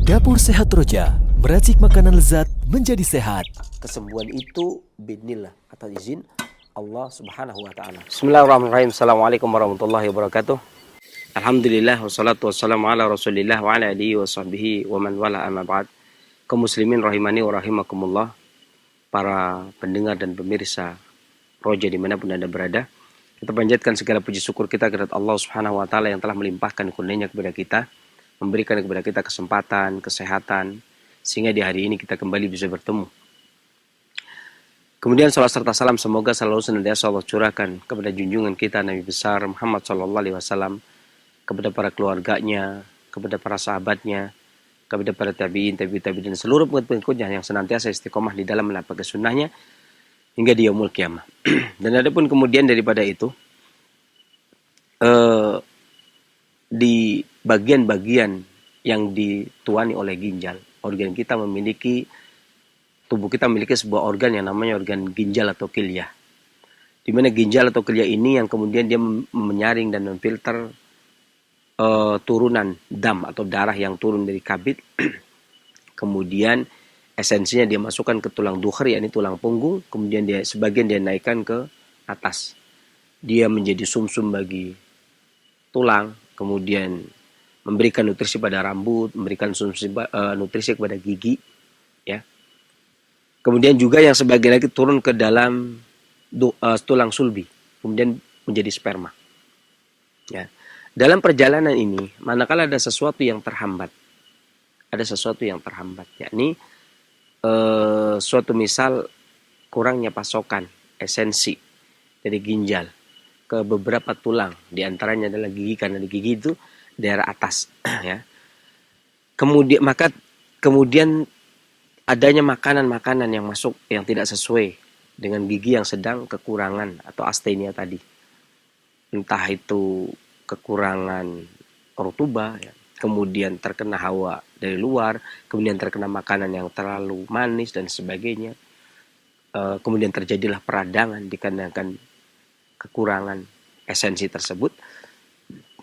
Dapur Sehat Roja, meracik makanan lezat menjadi sehat. Kesembuhan itu binillah, atas izin Allah Subhanahu wa taala. Bismillahirrahmanirrahim. Assalamualaikum warahmatullahi wabarakatuh. Alhamdulillah wassalatu wassalamu ala Rasulillah wa ala alihi wa sahbihi wa man wala amma ba'd. Kaum muslimin rahimani wa rahimakumullah, para pendengar dan pemirsa Roja dimanapun Anda berada. Kita panjatkan segala puji syukur kita kepada Allah Subhanahu wa taala yang telah melimpahkan kurnia-Nya kepada kita, memberikan kepada kita kesempatan, kesehatan, sehingga di hari ini kita kembali bisa bertemu. Kemudian salat serta salam semoga selalu senantiasa Allah curahkan kepada junjungan kita Nabi besar Muhammad SAW, kepada para keluarganya, kepada para sahabatnya, kepada para tabi'in, tabi'in dan seluruh pengikutnya yang senantiasa istiqomah di dalam melakukan sunnahnya hingga di yaumul qiyamah. Dan adapun kemudian daripada itu, di bagian-bagian yang dituani oleh ginjal, organ kita memiliki, tubuh kita memiliki sebuah organ yang namanya organ ginjal atau kilyah. Di mana ginjal atau kilyah ini yang kemudian dia menyaring dan memfilter turunan dam atau darah yang turun dari kabid. Kemudian esensinya dia masukkan ke tulang dukhar, yakni tulang punggung, kemudian dia sebagian dia naikkan ke atas. Dia menjadi sumsum bagi tulang, kemudian memberikan nutrisi pada rambut, memberikan nutrisi kepada gigi, ya. Kemudian juga yang sebagian lagi turun ke dalam tulang sulbi, kemudian menjadi sperma. Ya. Dalam perjalanan ini, manakala ada sesuatu yang terhambat, yakni suatu misal kurangnya pasokan esensi dari ginjal ke beberapa tulang, diantaranya adalah gigi, karena di gigi itu daerah atas, ya. Kemudian adanya makanan-makanan yang masuk yang tidak sesuai dengan gigi yang sedang kekurangan atau astenia tadi, entah itu kekurangan rutuba, ya. Kemudian terkena hawa dari luar, kemudian terkena makanan yang terlalu manis dan sebagainya, kemudian terjadilah peradangan dikarenakan kekurangan esensi tersebut,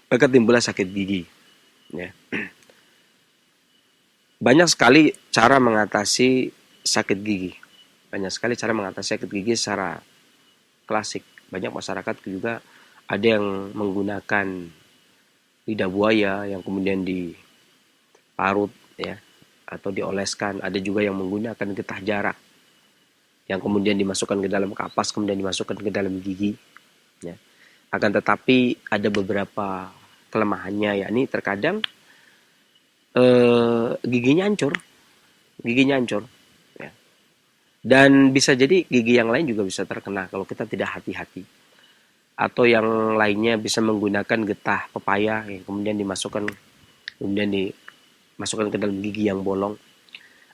maka timbullah sakit gigi, ya. Banyak sekali cara mengatasi sakit gigi. Secara klasik. Banyak masyarakat juga ada yang menggunakan lidah buaya yang kemudian diparut, ya, atau dioleskan. Ada juga yang menggunakan getah jarak yang kemudian dimasukkan ke dalam kapas, kemudian dimasukkan ke dalam gigi, ya. Akan tetapi ada beberapa kelemahannya, yakni terkadang giginya hancur, ya. Dan bisa jadi gigi yang lain juga bisa terkena kalau kita tidak hati-hati. Atau yang lainnya bisa menggunakan getah pepaya yang kemudian dimasukkan ke dalam gigi yang bolong.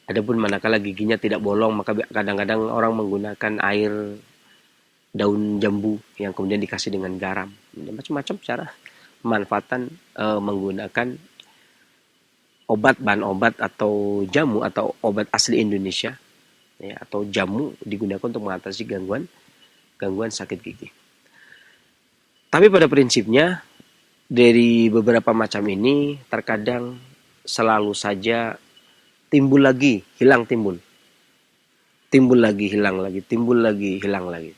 Adapun manakala giginya tidak bolong, maka kadang-kadang orang menggunakan air daun jambu yang kemudian dikasih dengan garam. Macam-macam cara pemanfaatan menggunakan bahan obat atau jamu atau obat asli Indonesia, ya, atau jamu digunakan untuk mengatasi gangguan sakit gigi. Tapi pada prinsipnya dari beberapa macam ini terkadang selalu saja timbul lagi, hilang lagi,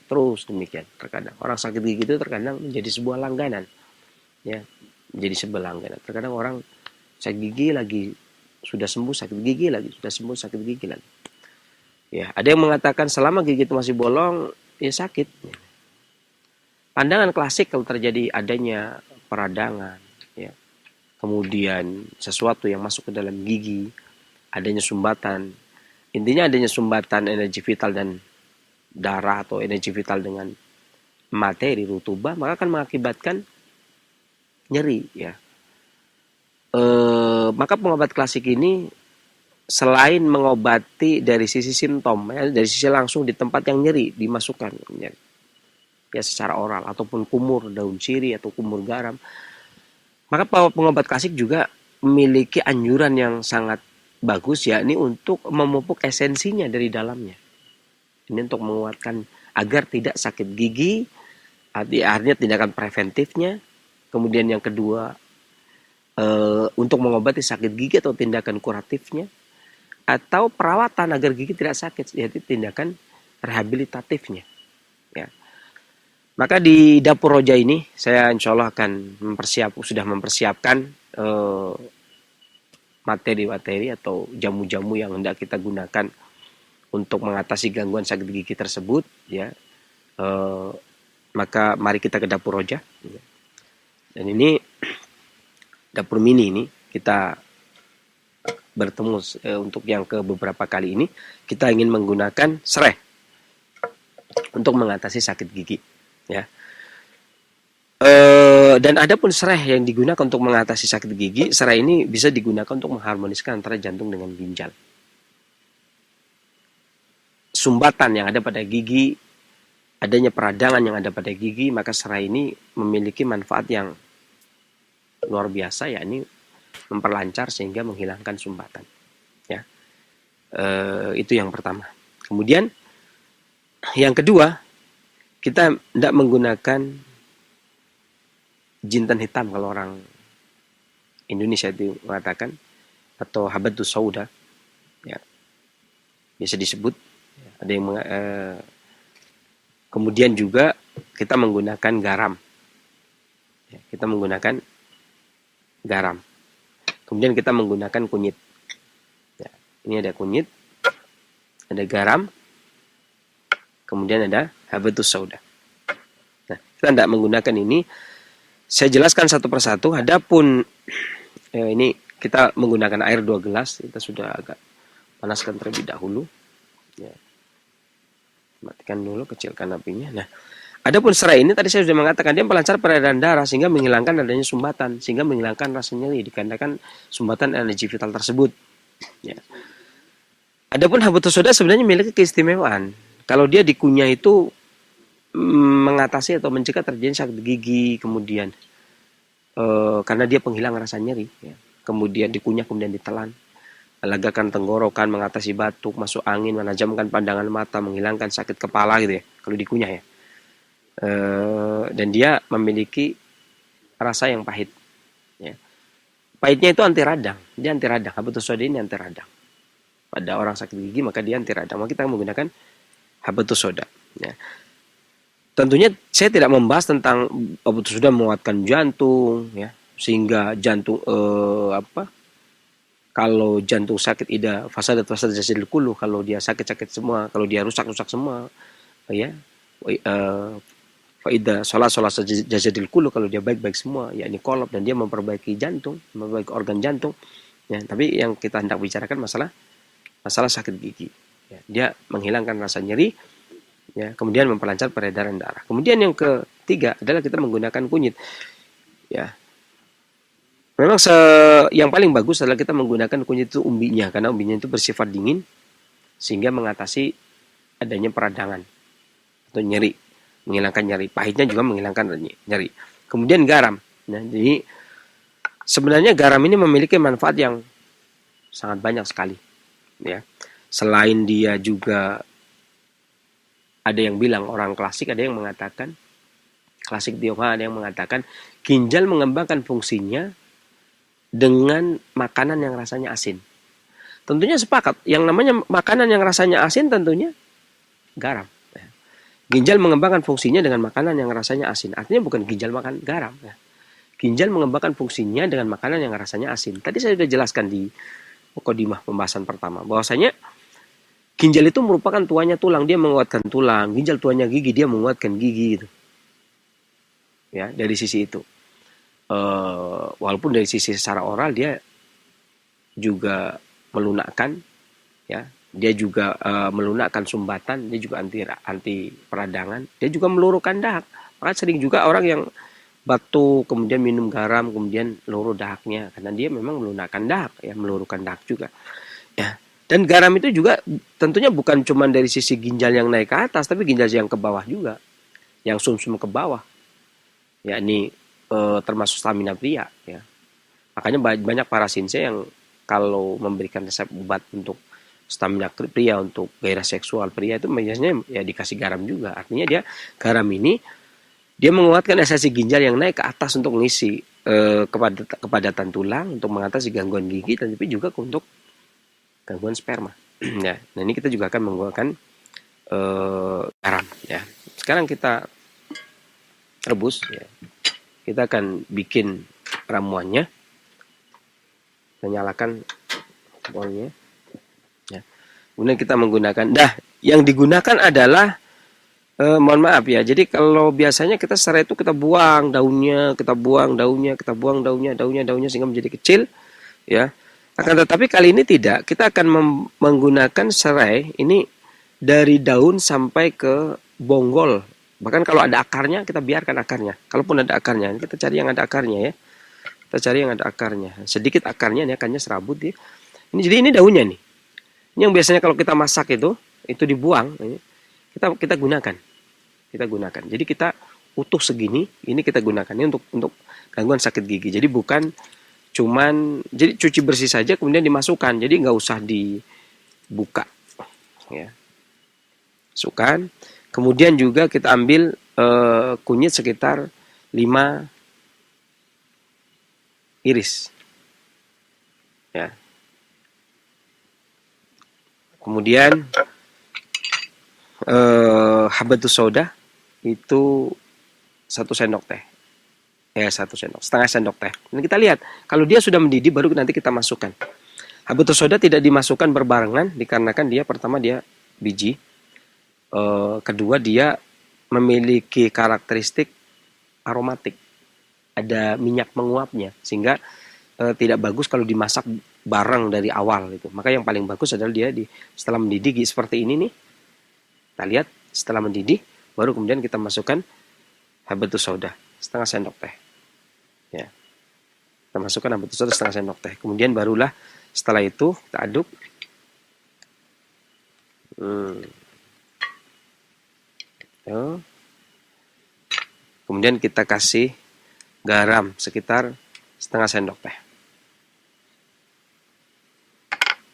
terus demikian. Terkadang orang sakit gigi itu terkadang menjadi sebuah langganan, ya, Terkadang orang sakit gigi lagi, sudah sembuh sakit gigi lagi, ya. Ada yang mengatakan selama gigi itu masih bolong, ya sakit. Pandangan klasik kalau terjadi adanya peradangan, ya, kemudian sesuatu yang masuk ke dalam gigi, adanya sumbatan, intinya adanya sumbatan energi vital dan darah atau energi vital dengan materi rutubah, maka akan mengakibatkan nyeri, ya. Maka pengobat klasik ini selain mengobati dari sisi simptom, ya, dari sisi langsung di tempat yang nyeri dimasukkan, ya, secara oral ataupun kumur daun sirih atau kumur garam, maka pengobat klasik juga memiliki anjuran yang sangat bagus, yakni untuk memupuk esensinya dari dalamnya. Ini untuk menguatkan agar tidak sakit gigi, artinya tindakan preventifnya. Kemudian yang kedua, untuk mengobati sakit gigi atau tindakan kuratifnya, atau perawatan agar gigi tidak sakit, yaitu tindakan rehabilitatifnya. Ya. Maka di dapur roja ini saya insya Allah akan sudah mempersiapkan materi-materi atau jamu-jamu yang hendak kita gunakan untuk mengatasi gangguan sakit gigi tersebut. Ya, maka mari kita ke dapur roja. Dan ini dapur mini ini kita bertemu untuk yang ke beberapa kali ini kita ingin menggunakan serai untuk mengatasi sakit gigi, ya. Dan ada pun serai yang digunakan untuk mengatasi sakit gigi, serai ini bisa digunakan untuk mengharmoniskan antara jantung dengan ginjal. Sumbatan yang ada pada gigi, adanya peradangan yang ada pada gigi, maka serai ini memiliki manfaat yang luar biasa, yakni memperlancar sehingga menghilangkan sumbatan. Ya, itu yang pertama. Kemudian yang kedua, kita tidak menggunakan jintan hitam kalau orang Indonesia itu mengatakan, atau habatus sauda, ya, bisa disebut. Ada yang kemudian juga kita menggunakan garam. Ya, kita menggunakan garam. Kemudian kita menggunakan kunyit. Ya, ini ada kunyit, ada garam, kemudian ada habatus sauda. Nah, kita tidak menggunakan ini. Saya jelaskan satu persatu. Adapun ini kita menggunakan air 2 gelas. Kita sudah agak panaskan terlebih dahulu. Ya. Matikan dulu, kecilkan apinya. Nah, adapun serai ini tadi saya sudah mengatakan dia melancar peredaran darah sehingga menghilangkan adanya sumbatan, sehingga menghilangkan rasa nyeri dikarenakan sumbatan energi vital tersebut. Ya. Adapun habatus sauda sebenarnya memiliki keistimewaan. Kalau dia dikunyah itu mengatasi atau mencegah terjadi sakit gigi, kemudian karena dia penghilang rasa nyeri. Ya. Kemudian dikunyah, kemudian ditelan, melegakan tenggorokan, mengatasi batuk, masuk angin, menajamkan pandangan mata, menghilangkan sakit kepala gitu ya, kalau dikunyah ya. Dan dia memiliki rasa yang pahit. Ya. Pahitnya itu anti radang, dia anti radang. Habatus sauda ini anti radang. Pada orang sakit gigi maka dia anti radang. Maka kita menggunakan habatus sauda. Ya. Tentunya saya tidak membahas tentang habatus sauda menguatkan jantung, ya, sehingga jantung kalau jantung sakit fasadat jasadil kullu, kalau dia sakit semua, kalau dia rusak semua, ya, faida sholat jasadil kullu, kalau dia baik semua, yakni kolab, dan dia memperbaiki jantung, memperbaiki organ jantung. Ya, tapi yang kita hendak bicarakan masalah sakit gigi. Ya, dia menghilangkan rasa nyeri, ya, kemudian memperlancar peredaran darah. Kemudian yang ketiga adalah kita menggunakan kunyit. Ya. Memang yang paling bagus adalah kita menggunakan kunyit itu umbinya, karena umbinya itu bersifat dingin sehingga mengatasi adanya peradangan atau nyeri, menghilangkan nyeri. Pahitnya juga menghilangkan nyeri. Kemudian garam. Nah, jadi sebenarnya garam ini memiliki manfaat yang sangat banyak sekali. Ya. Selain dia juga ada yang bilang orang klasik, ada yang mengatakan klasik Tionghoa, ada yang mengatakan ginjal mengembangkan fungsinya dengan makanan yang rasanya asin. Tentunya sepakat, yang namanya makanan yang rasanya asin tentunya garam. Ginjal mengembangkan fungsinya dengan makanan yang rasanya asin. Artinya bukan ginjal makan garam. Ginjal mengembangkan fungsinya dengan makanan yang rasanya asin. Tadi saya sudah jelaskan di mukadimah pembahasan pertama, bahwasanya ginjal itu merupakan tuanya tulang, dia menguatkan tulang. Ginjal tuanya gigi, dia menguatkan gigi gitu. Ya, dari sisi itu. Walaupun dari sisi secara oral dia juga melunakkan, ya, dia juga melunakkan sumbatan, dia juga anti peradangan, dia juga meluruhkan dahak. Maka sering juga orang yang batuk kemudian minum garam kemudian luruh dahaknya, karena dia memang melunakkan dahak, ya, meluruhkan dahak juga. Ya. Dan garam itu juga tentunya bukan cuma dari sisi ginjal yang naik ke atas, tapi ginjal yang ke bawah juga, yang sumsum ke bawah, yakni termasuk stamina pria, ya. Makanya banyak para sinse yang kalau memberikan resep obat untuk stamina pria, untuk gairah seksual pria, itu biasanya ya dikasih garam juga. Artinya garam ini dia menguatkan esensi ginjal yang naik ke atas untuk mengisi kepadatan tulang, untuk mengatasi gangguan gigi, dan tapi juga untuk gangguan sperma. Ya, nah ini kita juga akan menggunakan garam. Ya, sekarang kita rebus. Ya. Kita akan bikin ramuannya. Kita nyalakan kompornya. Ya. Kemudian kita menggunakan. Yang digunakan adalah mohon maaf ya. Jadi kalau biasanya kita serai itu kita buang daunnya, daunnya sehingga menjadi kecil, ya. Akan tetapi kali ini tidak. Kita akan menggunakan serai ini dari daun sampai ke bonggol. Bahkan kalau ada akarnya kita biarkan akarnya. Kalaupun ada akarnya, kita cari yang ada akarnya ya. Kita cari yang ada akarnya. Sedikit akarnya, ini akarnya serabut ya. Jadi ini daunnya nih. Ini yang biasanya kalau kita masak itu dibuang. Kita gunakan. Jadi kita utuh segini, ini kita gunakan ini untuk gangguan sakit gigi. Jadi bukan cuman jadi cuci bersih saja kemudian dimasukkan. Jadi nggak usah dibuka. Ya. Masukkan. Kemudian juga kita ambil kunyit sekitar 5 iris. Ya. Kemudian habatus sauda itu 1 sendok teh. Ya, 1 sendok, setengah sendok teh. Dan kita lihat, kalau dia sudah mendidih baru nanti kita masukkan. Habatus sauda tidak dimasukkan berbarengan dikarenakan dia pertama dia biji. Kedua dia memiliki karakteristik aromatik. Ada minyak menguapnya sehingga tidak bagus kalau dimasak bareng dari awal itu. Maka yang paling bagus adalah dia setelah mendidih seperti ini nih. Kita lihat setelah mendidih baru kemudian kita masukkan habatus sauda setengah sendok teh. Ya. Kita masukkan habatus sauda setengah sendok teh. Kemudian barulah setelah itu kita aduk. Kemudian kita kasih garam sekitar setengah sendok teh.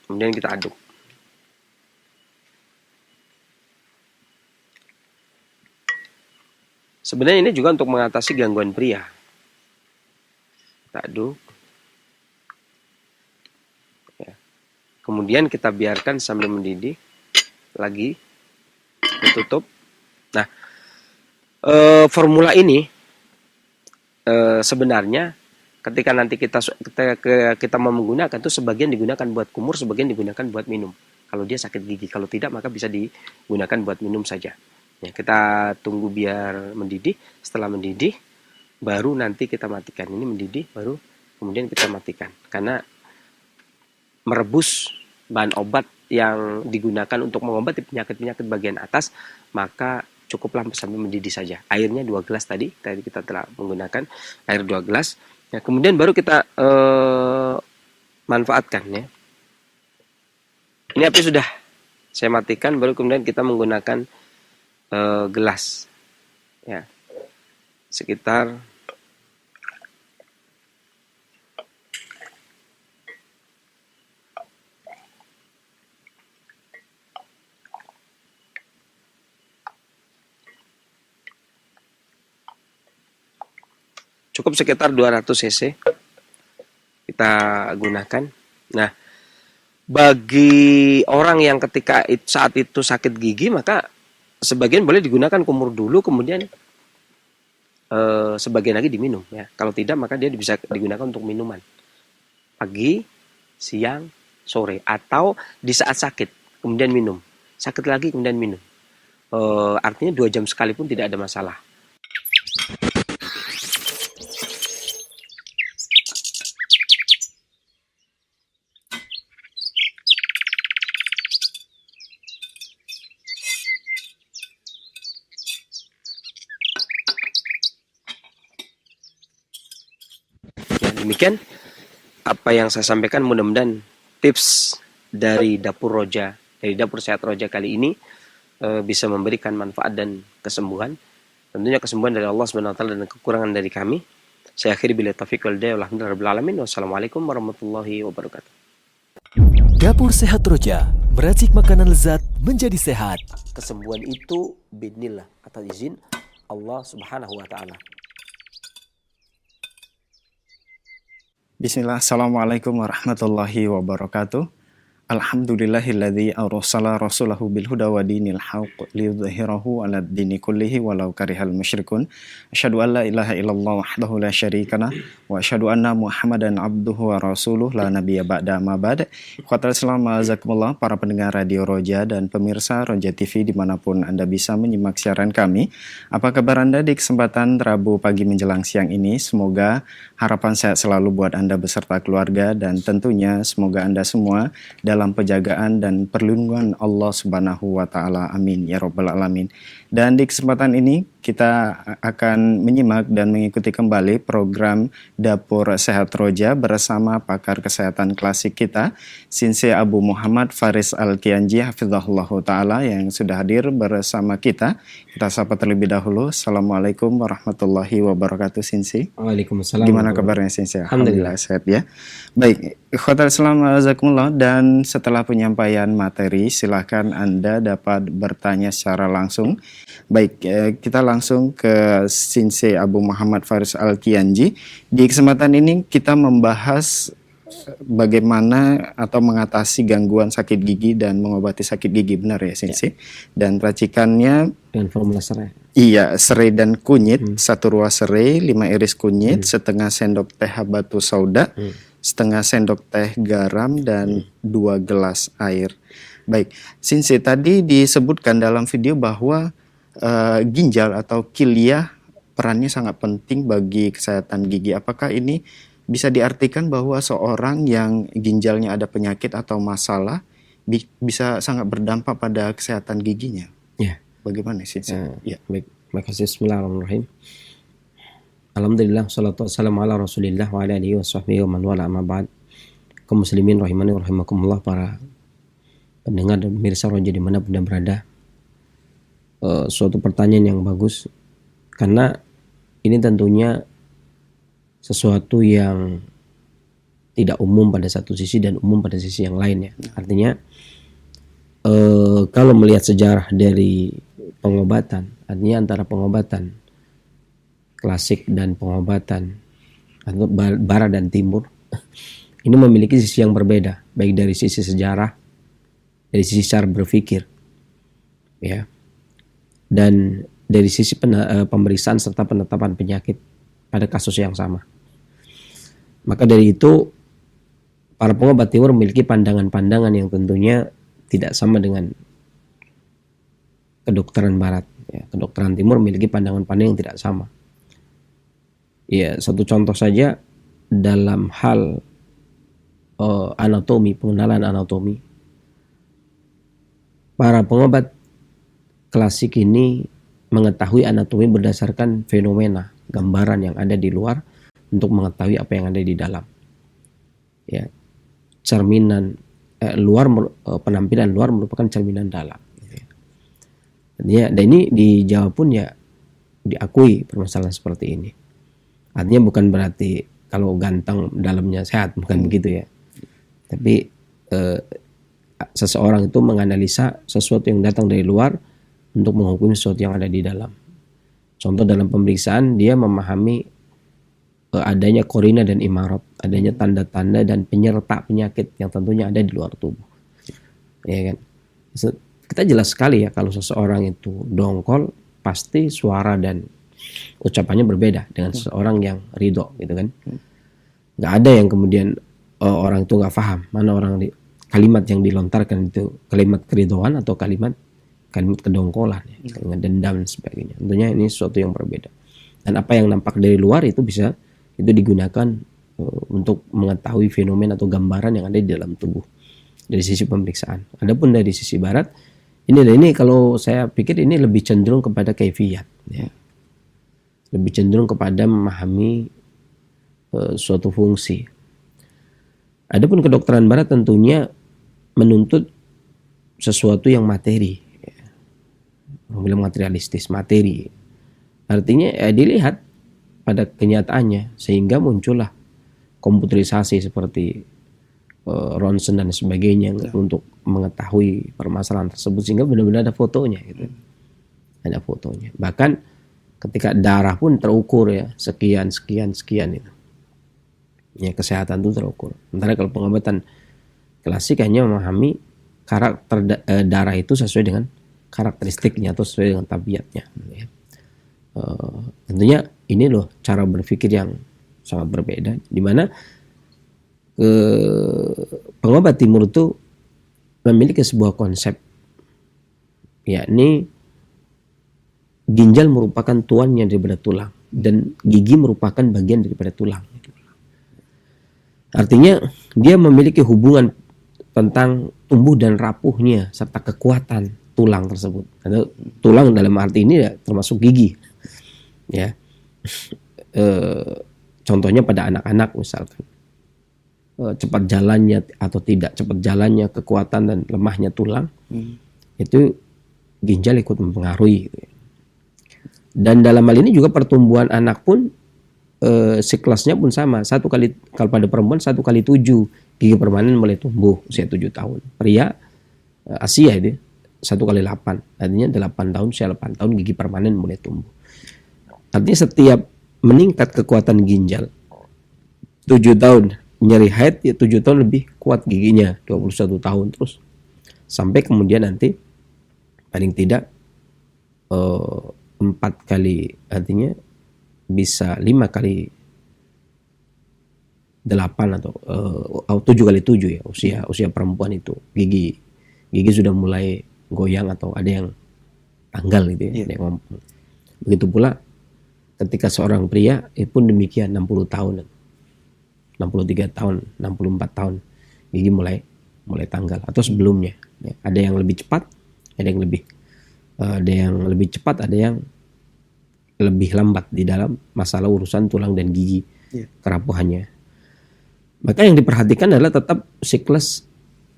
Kemudian kita aduk. Sebenarnya ini juga untuk mengatasi gangguan pria. Kita aduk. Ya. Kemudian kita biarkan sambil mendidih. Lagi. Ditutup. Nah, formula ini sebenarnya ketika nanti kita mau menggunakan itu sebagian digunakan buat kumur, sebagian digunakan buat minum. Kalau dia sakit gigi, kalau tidak maka bisa digunakan buat minum saja. Ya, kita tunggu biar mendidih. Setelah mendidih, baru nanti kita matikan. Ini mendidih, baru kemudian kita matikan. Karena merebus bahan obat yang digunakan untuk mengobati penyakit-penyakit bagian atas, maka cukuplah sampai mendidih saja. Airnya 2 gelas tadi kita telah menggunakan air 2 gelas. Ya, kemudian baru kita manfaatkan ya. Ini api sudah saya matikan, baru kemudian kita menggunakan gelas. Ya. Sekitar cukup sekitar 200 cc kita gunakan. Nah, bagi orang yang ketika saat itu sakit gigi, maka sebagian boleh digunakan kumur dulu, kemudian sebagian lagi diminum. Ya. Kalau tidak, maka dia bisa digunakan untuk minuman. Pagi, siang, sore. Atau di saat sakit, kemudian minum. Sakit lagi, kemudian minum. Artinya 2 jam sekalipun tidak ada masalah. Demikian apa yang saya sampaikan, mudah-mudahan tips dari Dapur Roja, dari Dapur Sehat Roja kali ini bisa memberikan manfaat dan kesembuhan. Tentunya kesembuhan dari Allah SWT dan kekurangan dari kami. Saya akhiri bila taufiq wal hidayah. Alhamdulillahirabbil alamin. Wassalamualaikum warahmatullahi wabarakatuh. Dapur Sehat Roja, meracik makanan lezat menjadi sehat. Kesembuhan itu biidznillah, atas izin Allah Subhanahu wa taala. Bismillah, Assalamualaikum warahmatullahi wabarakatuh. Alhamdulillahilladzi arsala rasulahu bil huda wa dinil haqq liyudhhirahu 'alad dini kullihi walau karihal musyrikun. Asyhadu an la ilaha illallah wahdahu la syarikalah wa asyhadu anna Muhammadan abduhu wa rasuluh la nabiyya ba'da ma ba'd. Ikhwatal Islam, azakumullah, para pendengar Radio Roja dan pemirsa Roja TV dimanapun Anda bisa menyimak siaran kami. Apa kabar Anda di kesempatan Rabu pagi menjelang siang ini? Semoga harapan sehat selalu buat Anda beserta keluarga, dan tentunya semoga Anda semua dalam penjagaan dan perlindungan Allah Subhanahu wa taala. Amin ya rabbal alamin. Dan di kesempatan ini kita akan menyimak dan mengikuti kembali program Dapur Sehat Roja bersama pakar kesehatan klasik kita, Sensei Abu Muhammad Faris Al-Kianji hafizahullah taala, yang sudah hadir bersama kita. Kita sapa terlebih dahulu. Assalamualaikum warahmatullahi wabarakatuh, Sensei. Waalaikumsalam. Gimana kabarnya, Sensei? Alhamdulillah Sehat ya. Baik, ikhwatal Islam, jazakumullah. Dan setelah penyampaian materi, silakan Anda dapat bertanya secara langsung. Baik, kita langsung ke Sensei Abu Muhammad Faris Al-Kianji. Di kesempatan ini kita membahas bagaimana atau mengatasi gangguan sakit gigi dan mengobati sakit gigi, benar ya, Sensei? Dan racikannya Dengan formula serai. iya, serai dan kunyit, 1 ruas serai, 5 iris kunyit, setengah sendok teh batu sauda, setengah sendok teh garam, dan 2 gelas air. Baik, Sensei, tadi disebutkan dalam video bahwa ginjal atau kilia perannya sangat penting bagi kesehatan gigi. Apakah ini bisa diartikan bahwa seorang yang ginjalnya ada penyakit atau masalah bisa sangat berdampak pada kesehatan giginya? Ya. Bagaimana sih? Ya. Baik, makasih. Bismillahirrahmanirrahim. Alhamdulillah, salatu wassalamu ala rasulillah wa ala alihi wa sahbihi wa man wala, amma ba'd. Kaum muslimin rahimani wa rahimakumullah, para pendengar dan pemirsa Roja dimanapun Anda berada. Suatu pertanyaan yang bagus, karena ini tentunya sesuatu yang tidak umum pada satu sisi dan umum pada sisi yang lain ya. Artinya kalau melihat sejarah dari pengobatan, artinya antara pengobatan klasik dan pengobatan atau barat dan timur, ini memiliki sisi yang berbeda, baik dari sisi sejarah, dari sisi cara berpikir, ya, dan dari sisi pemeriksaan serta penetapan penyakit pada kasus yang sama. Maka dari itu, para pengobat timur memiliki pandangan-pandangan yang tentunya tidak sama dengan kedokteran barat. Ya, kedokteran timur memiliki pandangan-pandangan yang tidak sama. Ya, satu contoh saja dalam hal anatomi, pengenalan anatomi. Para pengobat klasik ini mengetahui anatomi berdasarkan fenomena, gambaran yang ada di luar untuk mengetahui apa yang ada di dalam. Ya, cerminan luar, penampilan luar merupakan cerminan dalam. Ya, dan ini di Jawa pun ya diakui permasalahan seperti ini. Artinya bukan berarti kalau ganteng dalamnya sehat, bukan begitu ya. Tapi seseorang itu menganalisa sesuatu yang datang dari luar untuk menghukumi sesuatu yang ada di dalam. Contoh dalam pemeriksaan, dia memahami adanya korina dan imarat, adanya tanda-tanda dan penyerta penyakit yang tentunya ada di luar tubuh. Ya kan? Kita jelas sekali ya, kalau seseorang itu dongkol, pasti suara dan ucapannya berbeda dengan seseorang yang ridho, gitu kan? Nggak ada yang kemudian orang itu nggak paham mana kalimat yang dilontarkan itu kalimat keridhoan atau kalimat kedongkolan, ya, dengan dendam dan sebagainya. Tentunya ini sesuatu yang berbeda. Dan apa yang nampak dari luar itu digunakan untuk mengetahui fenomena atau gambaran yang ada di dalam tubuh dari sisi pemeriksaan. Adapun dari sisi barat, ini kalau saya pikir ini lebih cenderung kepada kaifiyat, ya. Lebih cenderung kepada memahami suatu fungsi. Adapun kedokteran barat tentunya menuntut sesuatu yang materi, ya. Bilang materialistis, materi. Artinya dilihat pada kenyataannya, sehingga muncullah komputerisasi seperti ronsen dan sebagainya untuk mengetahui permasalahan tersebut, sehingga benar-benar ada fotonya gitu. Ada fotonya. Bahkan ketika darah pun terukur ya, sekian itu. Ya, kesehatan itu terukur. Sementara kalau pengobatan klasik hanya memahami karakter darah itu sesuai dengan karakteristiknya atau sesuai dengan tabiatnya. Ya. Tentunya ini loh cara berpikir yang sangat berbeda, di mana pengobat timur itu memiliki sebuah konsep, yakni ginjal merupakan tuannya daripada tulang dan gigi merupakan bagian daripada tulang. Artinya dia memiliki hubungan tentang tumbuh dan rapuhnya serta kekuatan tulang tersebut. Atau tulang dalam arti ini ya termasuk gigi. Ya. Contohnya pada anak-anak misalkan. Cepat jalannya atau tidak cepat jalannya, kekuatan dan lemahnya tulang, itu ginjal ikut mempengaruhi. Dan dalam hal ini juga pertumbuhan anak pun siklusnya pun sama. Kalau pada perempuan 1 kali 7 gigi permanen mulai tumbuh usia 7 tahun. Pria Asia itu 1 kali 8, artinya 8 tahun usia 8 tahun gigi permanen mulai tumbuh. Artinya setiap meningkat kekuatan ginjal 7 tahun, nyeri haid ya 7 tahun lebih kuat giginya, 21 tahun terus sampai kemudian nanti paling tidak 4 kali, artinya bisa 5 kali 8 atau 7 kali 7 ya usia perempuan itu gigi sudah mulai goyang atau ada yang tanggal gitu ya, ada yang ngompol. Begitu pula ketika seorang pria pun demikian 60 tahun, 63 tahun, 64 tahun gigi mulai tanggal atau sebelumnya. Ya, ada yang lebih cepat, ada yang lebih cepat, ada yang lebih lambat di dalam masalah urusan tulang dan gigi, kerapuhannya. Maka yang diperhatikan adalah tetap siklus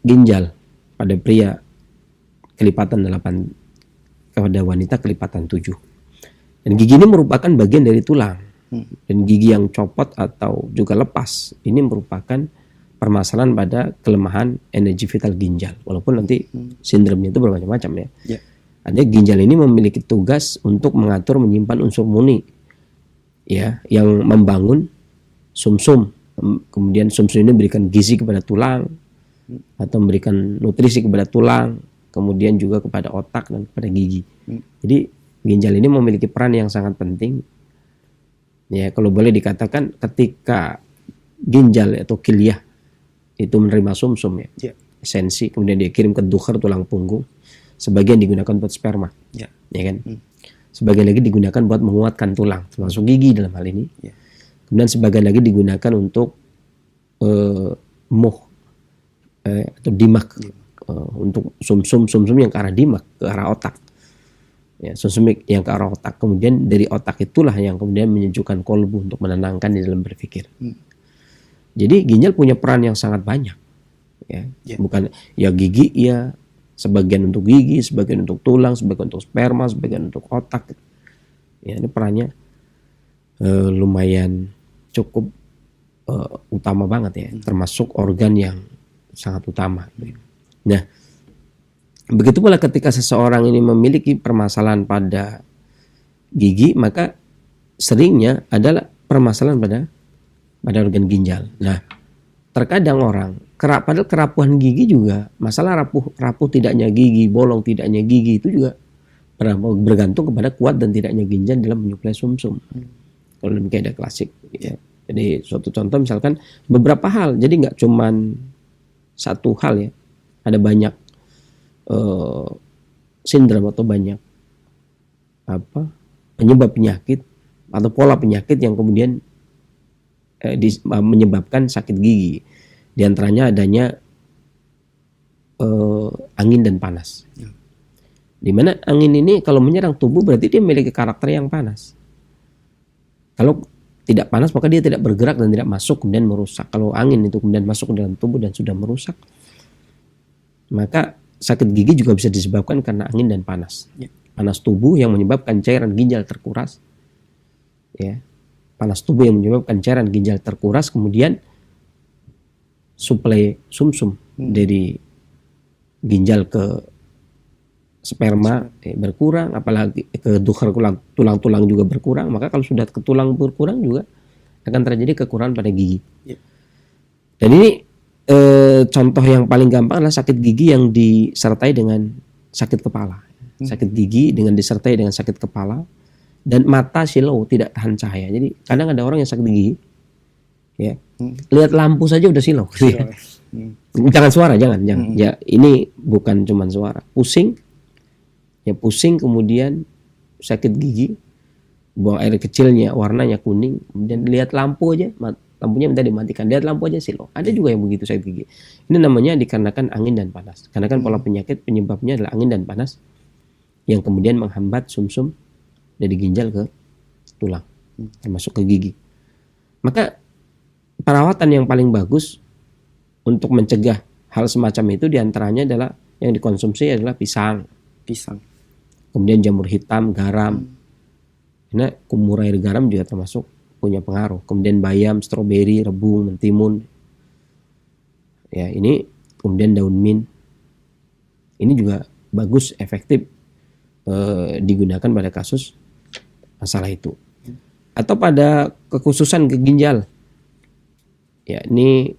ginjal pada pria kelipatan 8, pada wanita kelipatan 7. Dan gigi ini merupakan bagian dari tulang. Dan gigi yang copot atau juga lepas ini merupakan permasalahan pada kelemahan energi vital ginjal. Walaupun nanti sindromnya itu bermacam-macam ya. Artinya ginjal ini memiliki tugas untuk mengatur menyimpan unsur murni ya, yang membangun sumsum. Kemudian sumsum ini memberikan gizi kepada tulang atau memberikan nutrisi kepada tulang, kemudian juga kepada otak dan kepada gigi. Jadi ginjal ini memiliki peran yang sangat penting. Ya, kalau boleh dikatakan ketika ginjal atau kilyah itu menerima sumsum ya, esensi, kemudian dia kirim ke dukhar tulang punggung. Sebagian digunakan buat sperma, ya kan? Sebagian lagi digunakan buat menguatkan tulang, termasuk gigi dalam hal ini. Kemudian sebagian lagi digunakan untuk atau dimak, untuk sumsum yang ke arah dimak, ke arah otak. Ya, sumsum yang ke arah otak. Kemudian dari otak itulah yang kemudian menyejukkan kolbu untuk menenangkan di dalam berpikir. Jadi ginjal punya peran yang sangat banyak. Ya, bukan ya gigi ya. Sebagian untuk gigi, sebagian untuk tulang, sebagian untuk sperma, sebagian untuk otak. Ya, ini perannya lumayan cukup utama banget ya, termasuk organ yang sangat utama. Nah, begitu pula ketika seseorang ini memiliki permasalahan pada gigi, maka seringnya adalah permasalahan pada organ ginjal. Nah, terkadang orang padahal kerapuhan gigi juga, masalah rapuh tidaknya gigi, bolong tidaknya gigi itu juga bergantung kepada kuat dan tidaknya ginjal dalam menyuplai sumsum. Kalau demikian ada klasik. Ya. Jadi suatu contoh misalkan beberapa hal, jadi nggak cuman satu hal ya, ada banyak sindrom atau banyak penyebab penyakit atau pola penyakit yang kemudian menyebabkan sakit gigi. Di antaranya adanya angin dan panas. Dimana angin ini kalau menyerang tubuh berarti dia memiliki karakter yang panas. Kalau tidak panas maka dia tidak bergerak dan tidak masuk kemudian merusak. Kalau angin itu kemudian masuk ke dalam tubuh dan sudah merusak, maka sakit gigi juga bisa disebabkan karena angin dan panas. Panas tubuh yang menyebabkan cairan ginjal terkuras. Ya. Panas tubuh yang menyebabkan cairan ginjal terkuras, kemudian suplai sumsum dari ginjal ke sperma berkurang, apalagi ke dukhar tulang-tulang juga berkurang. Maka kalau sudah ke tulang berkurang juga akan terjadi kekurangan pada gigi. Ya. Dan ini contoh yang paling gampang adalah sakit gigi yang disertai dengan sakit kepala. Sakit gigi dengan disertai dengan sakit kepala dan mata silau tidak tahan cahaya. Jadi kadang ada orang yang sakit gigi, ya lihat lampu saja udah silau. Silau, ya. Jangan suara, jangan. Ya ini bukan cuman suara, pusing, ya pusing, kemudian sakit gigi, buang air kecilnya warnanya kuning, kemudian lihat lampu aja, lampunya minta dimatikan, lihat lampu aja silau. Ada juga yang begitu sakit gigi. Ini namanya dikarenakan angin dan panas. Karena kan pola penyakit penyebabnya adalah angin dan panas yang kemudian menghambat sumsum dari ginjal ke tulang, termasuk ke gigi. Maka perawatan yang paling bagus untuk mencegah hal semacam itu diantaranya adalah yang dikonsumsi adalah pisang, kemudian jamur hitam, garam. Karena kumur air garam juga termasuk punya pengaruh. Kemudian bayam, stroberi, rebung, mentimun. Ya, ini kemudian daun mint. Ini juga bagus, efektif digunakan pada kasus masalah itu. Atau pada kekhususan ke ginjal. Ya, ini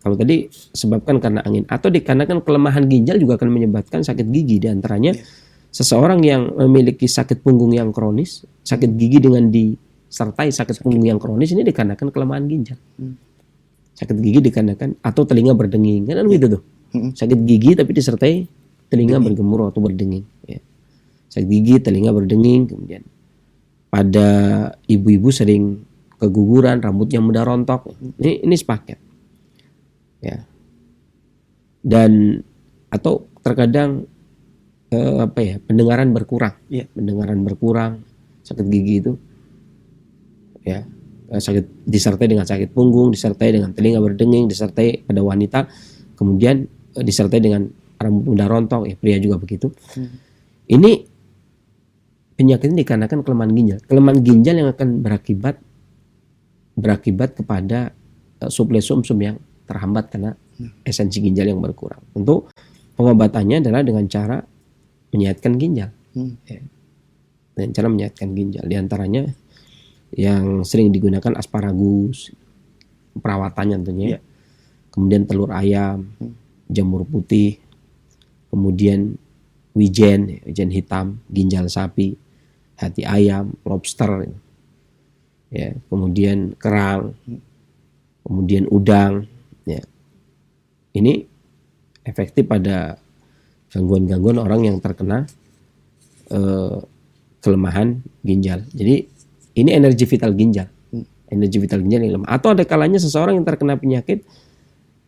kalau tadi sebabkan karena angin atau dikarenakan kelemahan ginjal juga akan menyebabkan sakit gigi. Di antaranya seseorang yang memiliki sakit punggung yang kronis, sakit gigi dengan disertai sakit punggung yang kronis ini dikarenakan kelemahan ginjal. Sakit gigi dikarenakan atau telinga berdenging, kan gitu tuh. Sakit gigi tapi disertai telinga bergemuruh atau berdenging. Ya. Sakit gigi, telinga berdenging, kemudian pada ibu-ibu sering keguguran, rambutnya mudah rontok. Ini sepaket. Ya. Dan atau terkadang pendengaran berkurang. Pendengaran berkurang, sakit gigi itu. Ya. Sakit disertai dengan sakit punggung, disertai dengan telinga berdenging, disertai pada wanita, kemudian disertai dengan rambut mudah rontok, ya pria juga begitu. Ini penyakit ini dikarenakan kelemahan ginjal. Kelemahan ginjal yang akan berakibat kepada suplai sumsum yang terhambat karena esensi ginjal yang berkurang. Tentu pengobatannya adalah dengan cara menyehatkan ginjal. Ya. Dengan cara menyehatkan ginjal. Di antaranya yang sering digunakan asparagus, perawatannya tentunya. Kemudian telur ayam, jamur putih, kemudian wijen hitam, ginjal sapi, hati ayam, lobster, ya, kemudian kerang, kemudian udang, ya. Ini efektif pada gangguan-gangguan orang yang terkena kelemahan ginjal. Jadi ini energi vital ginjal, yang lemah. Atau ada kalanya seseorang yang terkena penyakit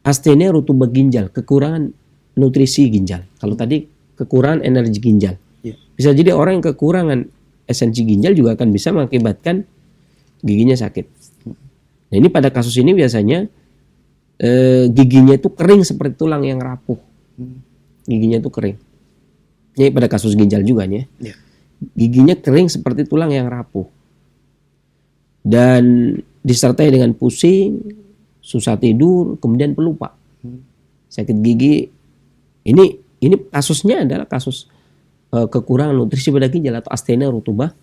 astenia rutubah ginjal, kekurangan nutrisi ginjal. Kalau tadi kekurangan energi ginjal, bisa jadi orang yang kekurangan esensi ginjal juga akan bisa mengakibatkan giginya sakit. Nah ini pada kasus ini biasanya giginya itu kering seperti tulang yang rapuh. Giginya itu kering. Ini pada kasus ginjal juga nih. Giginya kering seperti tulang yang rapuh. Dan disertai dengan pusing, susah tidur, kemudian pelupa. Sakit gigi ini kasusnya adalah kasus kekurangan nutrisi pada ginjal atau astenia rutubah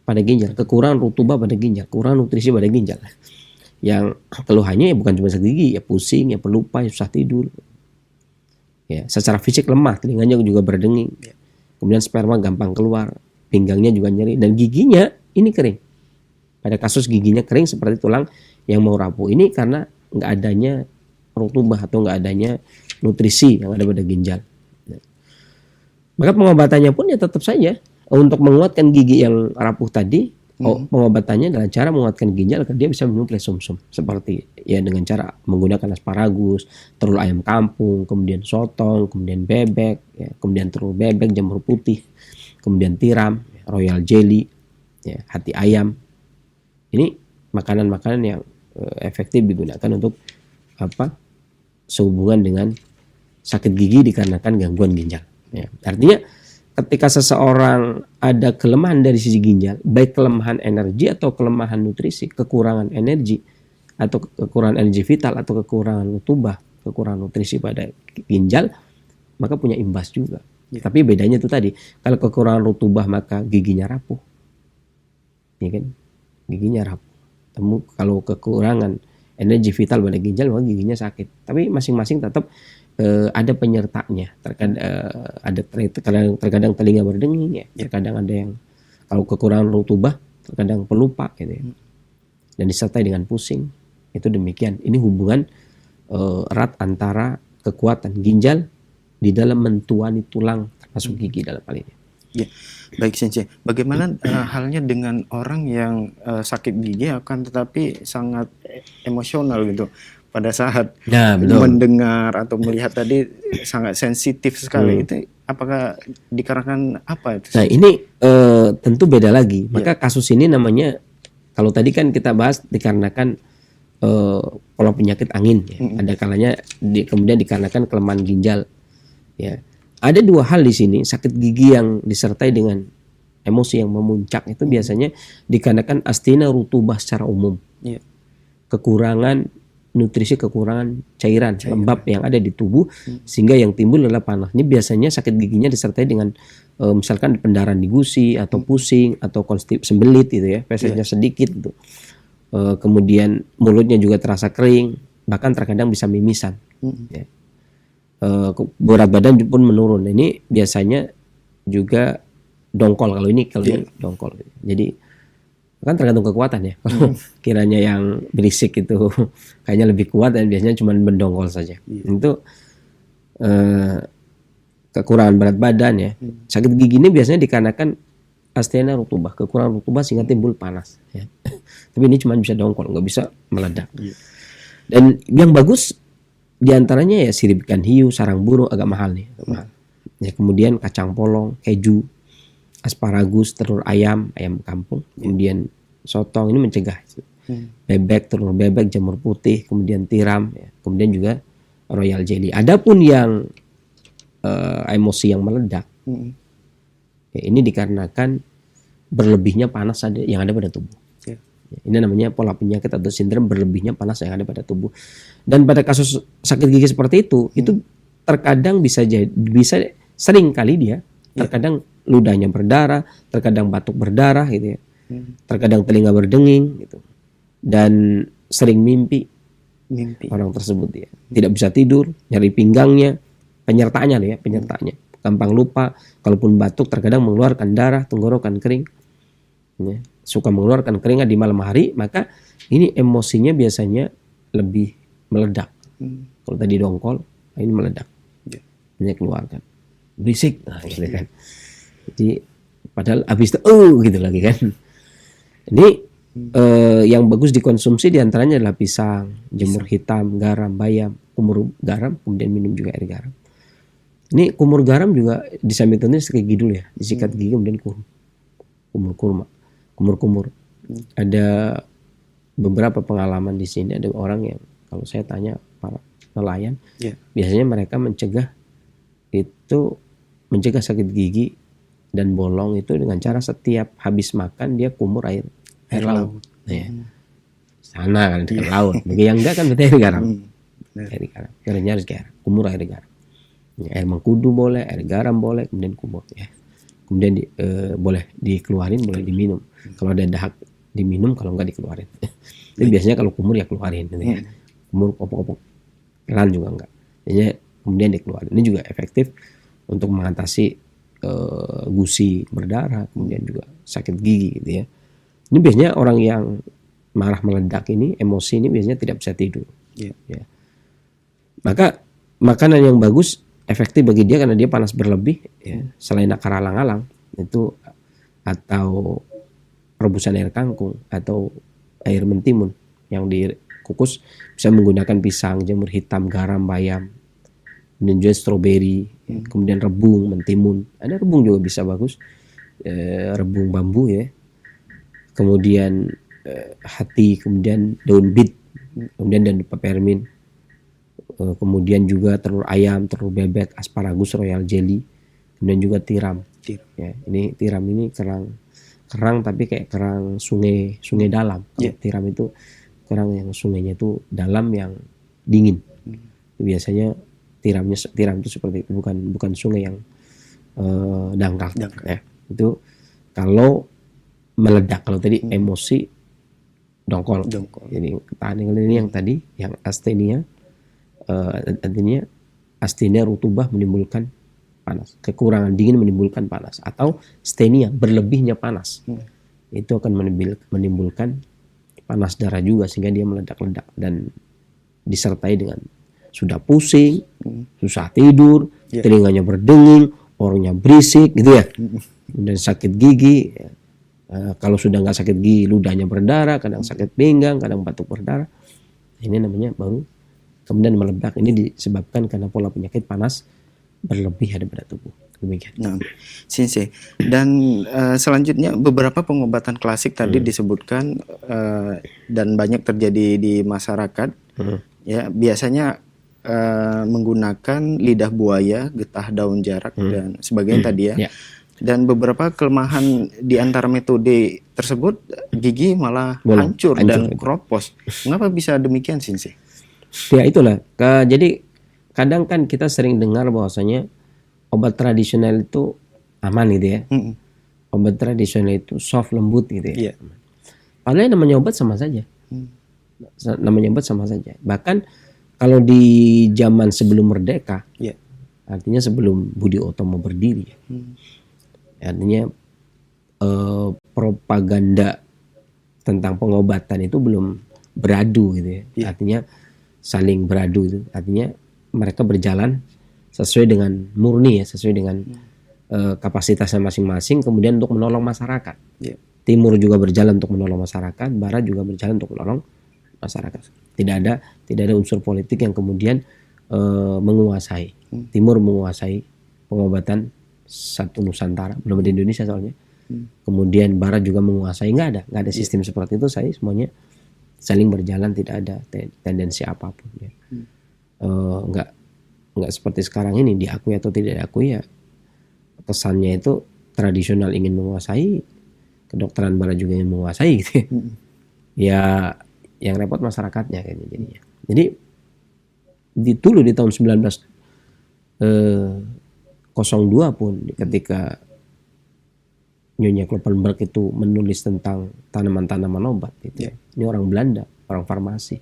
pada ginjal, kekurangan rutubah pada ginjal, kekurangan nutrisi pada ginjal. Yang keluhannya ya bukan cuma sakit gigi, ya pusing, ya pelupa, ya susah tidur. Ya, secara fisik lemah, telinganya juga berdenging. Kemudian sperma gampang keluar, pinggangnya juga nyeri dan giginya ini kering. Pada kasus giginya kering seperti tulang yang mau rapuh ini karena nggak adanya rutubah atau nggak adanya nutrisi yang ada pada ginjal. Maka pengobatannya pun ya tetap saja untuk menguatkan gigi yang rapuh tadi. Pengobatannya adalah cara menguatkan ginjal agar dia bisa menyuplai sumsum seperti ya dengan cara menggunakan asparagus, telur ayam kampung, kemudian sotong, kemudian bebek, ya, kemudian telur bebek, jamur putih, kemudian tiram, royal jelly, ya, hati ayam. Ini makanan-makanan yang efektif digunakan untuk sehubungan dengan sakit gigi dikarenakan gangguan ginjal. Ya. Artinya ketika seseorang ada kelemahan dari sisi ginjal, baik kelemahan energi atau kelemahan nutrisi, kekurangan energi atau kekurangan energi vital atau kekurangan rutubah, kekurangan nutrisi pada ginjal, maka punya imbas juga. Tapi bedanya itu tadi, kalau kekurangan rutubah maka giginya rapuh. Ya kan? Giginya rapuh. kalau kekurangan energi vital pada ginjal maka giginya sakit. Tapi masing-masing tetap ada penyertanya. Terkadang telinga berdenging ya. Terkadang ada yang kalau kekurangan rutubah terkadang pelupa gitu ya. Dan disertai dengan pusing. Itu demikian. Ini hubungan erat antara kekuatan ginjal di dalam mentuani tulang termasuk gigi dalam hal ini. Ya, baik Sensei. Bagaimana halnya dengan orang yang sakit gigi akan tetapi sangat emosional gitu pada saat mendengar atau melihat tadi sangat sensitif sekali. Itu apakah dikarenakan apa itu? Nah ini tentu beda lagi. Maka kasus ini namanya kalau tadi kan kita bahas dikarenakan pola penyakit angin. Ya. Ada kalanya kemudian dikarenakan kelemahan ginjal. Ya. Ada dua hal di sini, sakit gigi yang disertai dengan emosi yang memuncak itu biasanya dikarenakan astina rutubah secara umum. Kekurangan nutrisi, kekurangan cairan lembab yang ada di tubuh sehingga yang timbul adalah panas. Ini biasanya sakit giginya disertai dengan misalkan pendarahan di gusi atau pusing atau sembelit gitu ya, fesesnya sedikit gitu. Kemudian mulutnya juga terasa kering, bahkan terkadang bisa mimisan. Ya. Berat badan pun menurun. Ini biasanya juga dongkol kalau ini dongkol. Jadi kan tergantung kekuatan ya. Kiranya yang berisik itu kayaknya lebih kuat dan biasanya cuma mendongkol saja. Itu kekurangan berat badan ya. Sakit gigi ini biasanya dikarenakan astena rutubah, kekurangan rutubah sehingga timbul panas. Ya. Tapi ini cuma bisa dongkol, nggak bisa meledak. Dan yang bagus diantaranya ya sirip ikan hiu, sarang burung agak mahal nih. Ya, kemudian kacang polong, keju, asparagus, telur ayam kampung, kemudian sotong ini mencegah. Bebek, telur bebek, jamur putih, kemudian tiram, ya. Kemudian juga royal jelly. Adapun yang emosi yang meledak, ya, ini dikarenakan berlebihnya panas yang ada pada tubuh. Ini namanya pola penyakit atau sindrom berlebihnya panas yang ada pada tubuh. Dan pada kasus sakit gigi seperti itu terkadang bisa sering kali dia terkadang ludahnya berdarah, terkadang batuk berdarah gitu ya. Terkadang telinga berdenging gitu. Dan sering mimpi orang tersebut ya. Tidak bisa tidur, nyeri pinggangnya, penyertaannya gampang lupa, kalaupun batuk terkadang mengeluarkan darah, tenggorokan kering. Ya. Suka mengeluarkan keringat di malam hari, maka ini emosinya biasanya lebih meledak. Kalau tadi dongkol, ini meledak. Ini keluarkan. Berisik, gitu kan. Jadi padahal habis itu gitu lagi kan. Ini yang bagus dikonsumsi diantaranya adalah pisang, jamur hitam, garam, bayam, kumur garam, kemudian minum juga air garam. Ini kumur garam juga disambitin kayak gidul ya, disikat gigi kemudian kumur. Ada beberapa pengalaman di sini, ada orang yang kalau saya tanya para nelayan, biasanya mereka mencegah sakit gigi dan bolong itu dengan cara setiap habis makan dia kumur air laut. Ya. Sana kan dekat laut. Bagi yang enggak kan berarti air garam. Air garam. Caranya harus garam. Kumur air garam. Ya, air mengkudu boleh, air garam boleh, kemudian kumur ya. Kemudian boleh dikeluarin, boleh diminum. Kalau ada dahak diminum, kalau enggak dikeluarin. Jadi biasanya kalau kumur ya keluarin gitu ya. Kumur opok-opok. Pelan juga enggak. Jadi kemudian dikeluarin. Ini juga efektif untuk mengatasi gusi berdarah, kemudian juga sakit gigi gitu ya. Ini biasanya orang yang marah meledak ini, emosi ini biasanya tidak bisa tidur. Ya. Maka makanan yang bagus efektif bagi dia karena dia panas berlebih ya. Selain akar alang-alang itu atau rebusan air kangkung atau air mentimun yang dikukus, bisa menggunakan pisang, jamur hitam, garam, bayam, dan juga stroberi, kemudian rebung, mentimun. Ada rebung juga bisa bagus, rebung bambu ya. Kemudian hati, kemudian daun bit, kemudian daun peppermint. Kemudian juga telur ayam, telur bebek, asparagus, royal jelly, kemudian juga tiram. Ya, ini tiram ini kerang tapi kayak kerang sungai dalam. Tiram itu kerang yang sungainya itu dalam yang dingin. Biasanya tiram itu seperti itu, bukan sungai yang dangkal. Ya. Itu kalau meledak, kalau tadi emosi dongkol. Jadi ketahanan ini yang tadi, yang astenia, artinya astenia rutubah menimbulkan panas, kekurangan dingin menimbulkan panas, atau stenia berlebihnya panas, itu akan menimbulkan panas darah juga sehingga dia meledak-ledak dan disertai dengan sudah pusing, susah tidur, telinganya berdenging, orangnya berisik gitu ya, dan sakit gigi. Kalau sudah nggak sakit gigi, ludahnya berdarah, kadang sakit pinggang, kadang batuk berdarah. Ini namanya baru kemudian meledak. Ini disebabkan karena pola penyakit panas berlebih ada pada tubuh. Demikian. Nah, Sensei. Dan selanjutnya beberapa pengobatan klasik tadi disebutkan dan banyak terjadi di masyarakat. Ya, biasanya menggunakan lidah buaya, getah daun jarak dan sebagainya tadi ya. Dan beberapa kelemahan di antara metode tersebut, gigi malah hancur dan keropos. Mengapa bisa demikian, Sensei? Ya itulah. Jadi kadang kan kita sering dengar bahwasanya obat tradisional itu aman gitu ya. Obat tradisional itu soft, lembut gitu ya. Padahal namanya obat sama saja. Namanya obat sama saja. Bahkan kalau di zaman sebelum merdeka, artinya sebelum Budi Utomo berdiri, artinya propaganda tentang pengobatan itu belum beradu gitu ya. Artinya saling beradu itu. Artinya mereka berjalan sesuai dengan murni ya, sesuai dengan kapasitasnya masing-masing, kemudian untuk menolong masyarakat. Timur juga berjalan untuk menolong masyarakat, Barat juga berjalan untuk menolong masyarakat. Tidak ada unsur politik yang kemudian menguasai. Timur menguasai pengobatan satu Nusantara, belum di Indonesia soalnya. Kemudian Barat juga menguasai, nggak ada sistem seperti itu. Saya semuanya saling berjalan, tidak ada tendensi apapun ya. Nggak seperti sekarang ini diakui atau tidak diakui ya, kesannya itu tradisional ingin menguasai, kedokteran Barat juga ingin menguasai gitu ya. Ya yang repot masyarakatnya kayaknya jadinya. Jadi dulu di tahun 1902 pun ketika Nyonya Kloppenberg itu menulis tentang tanaman-tanaman obat gitu. Ini orang Belanda, orang farmasi.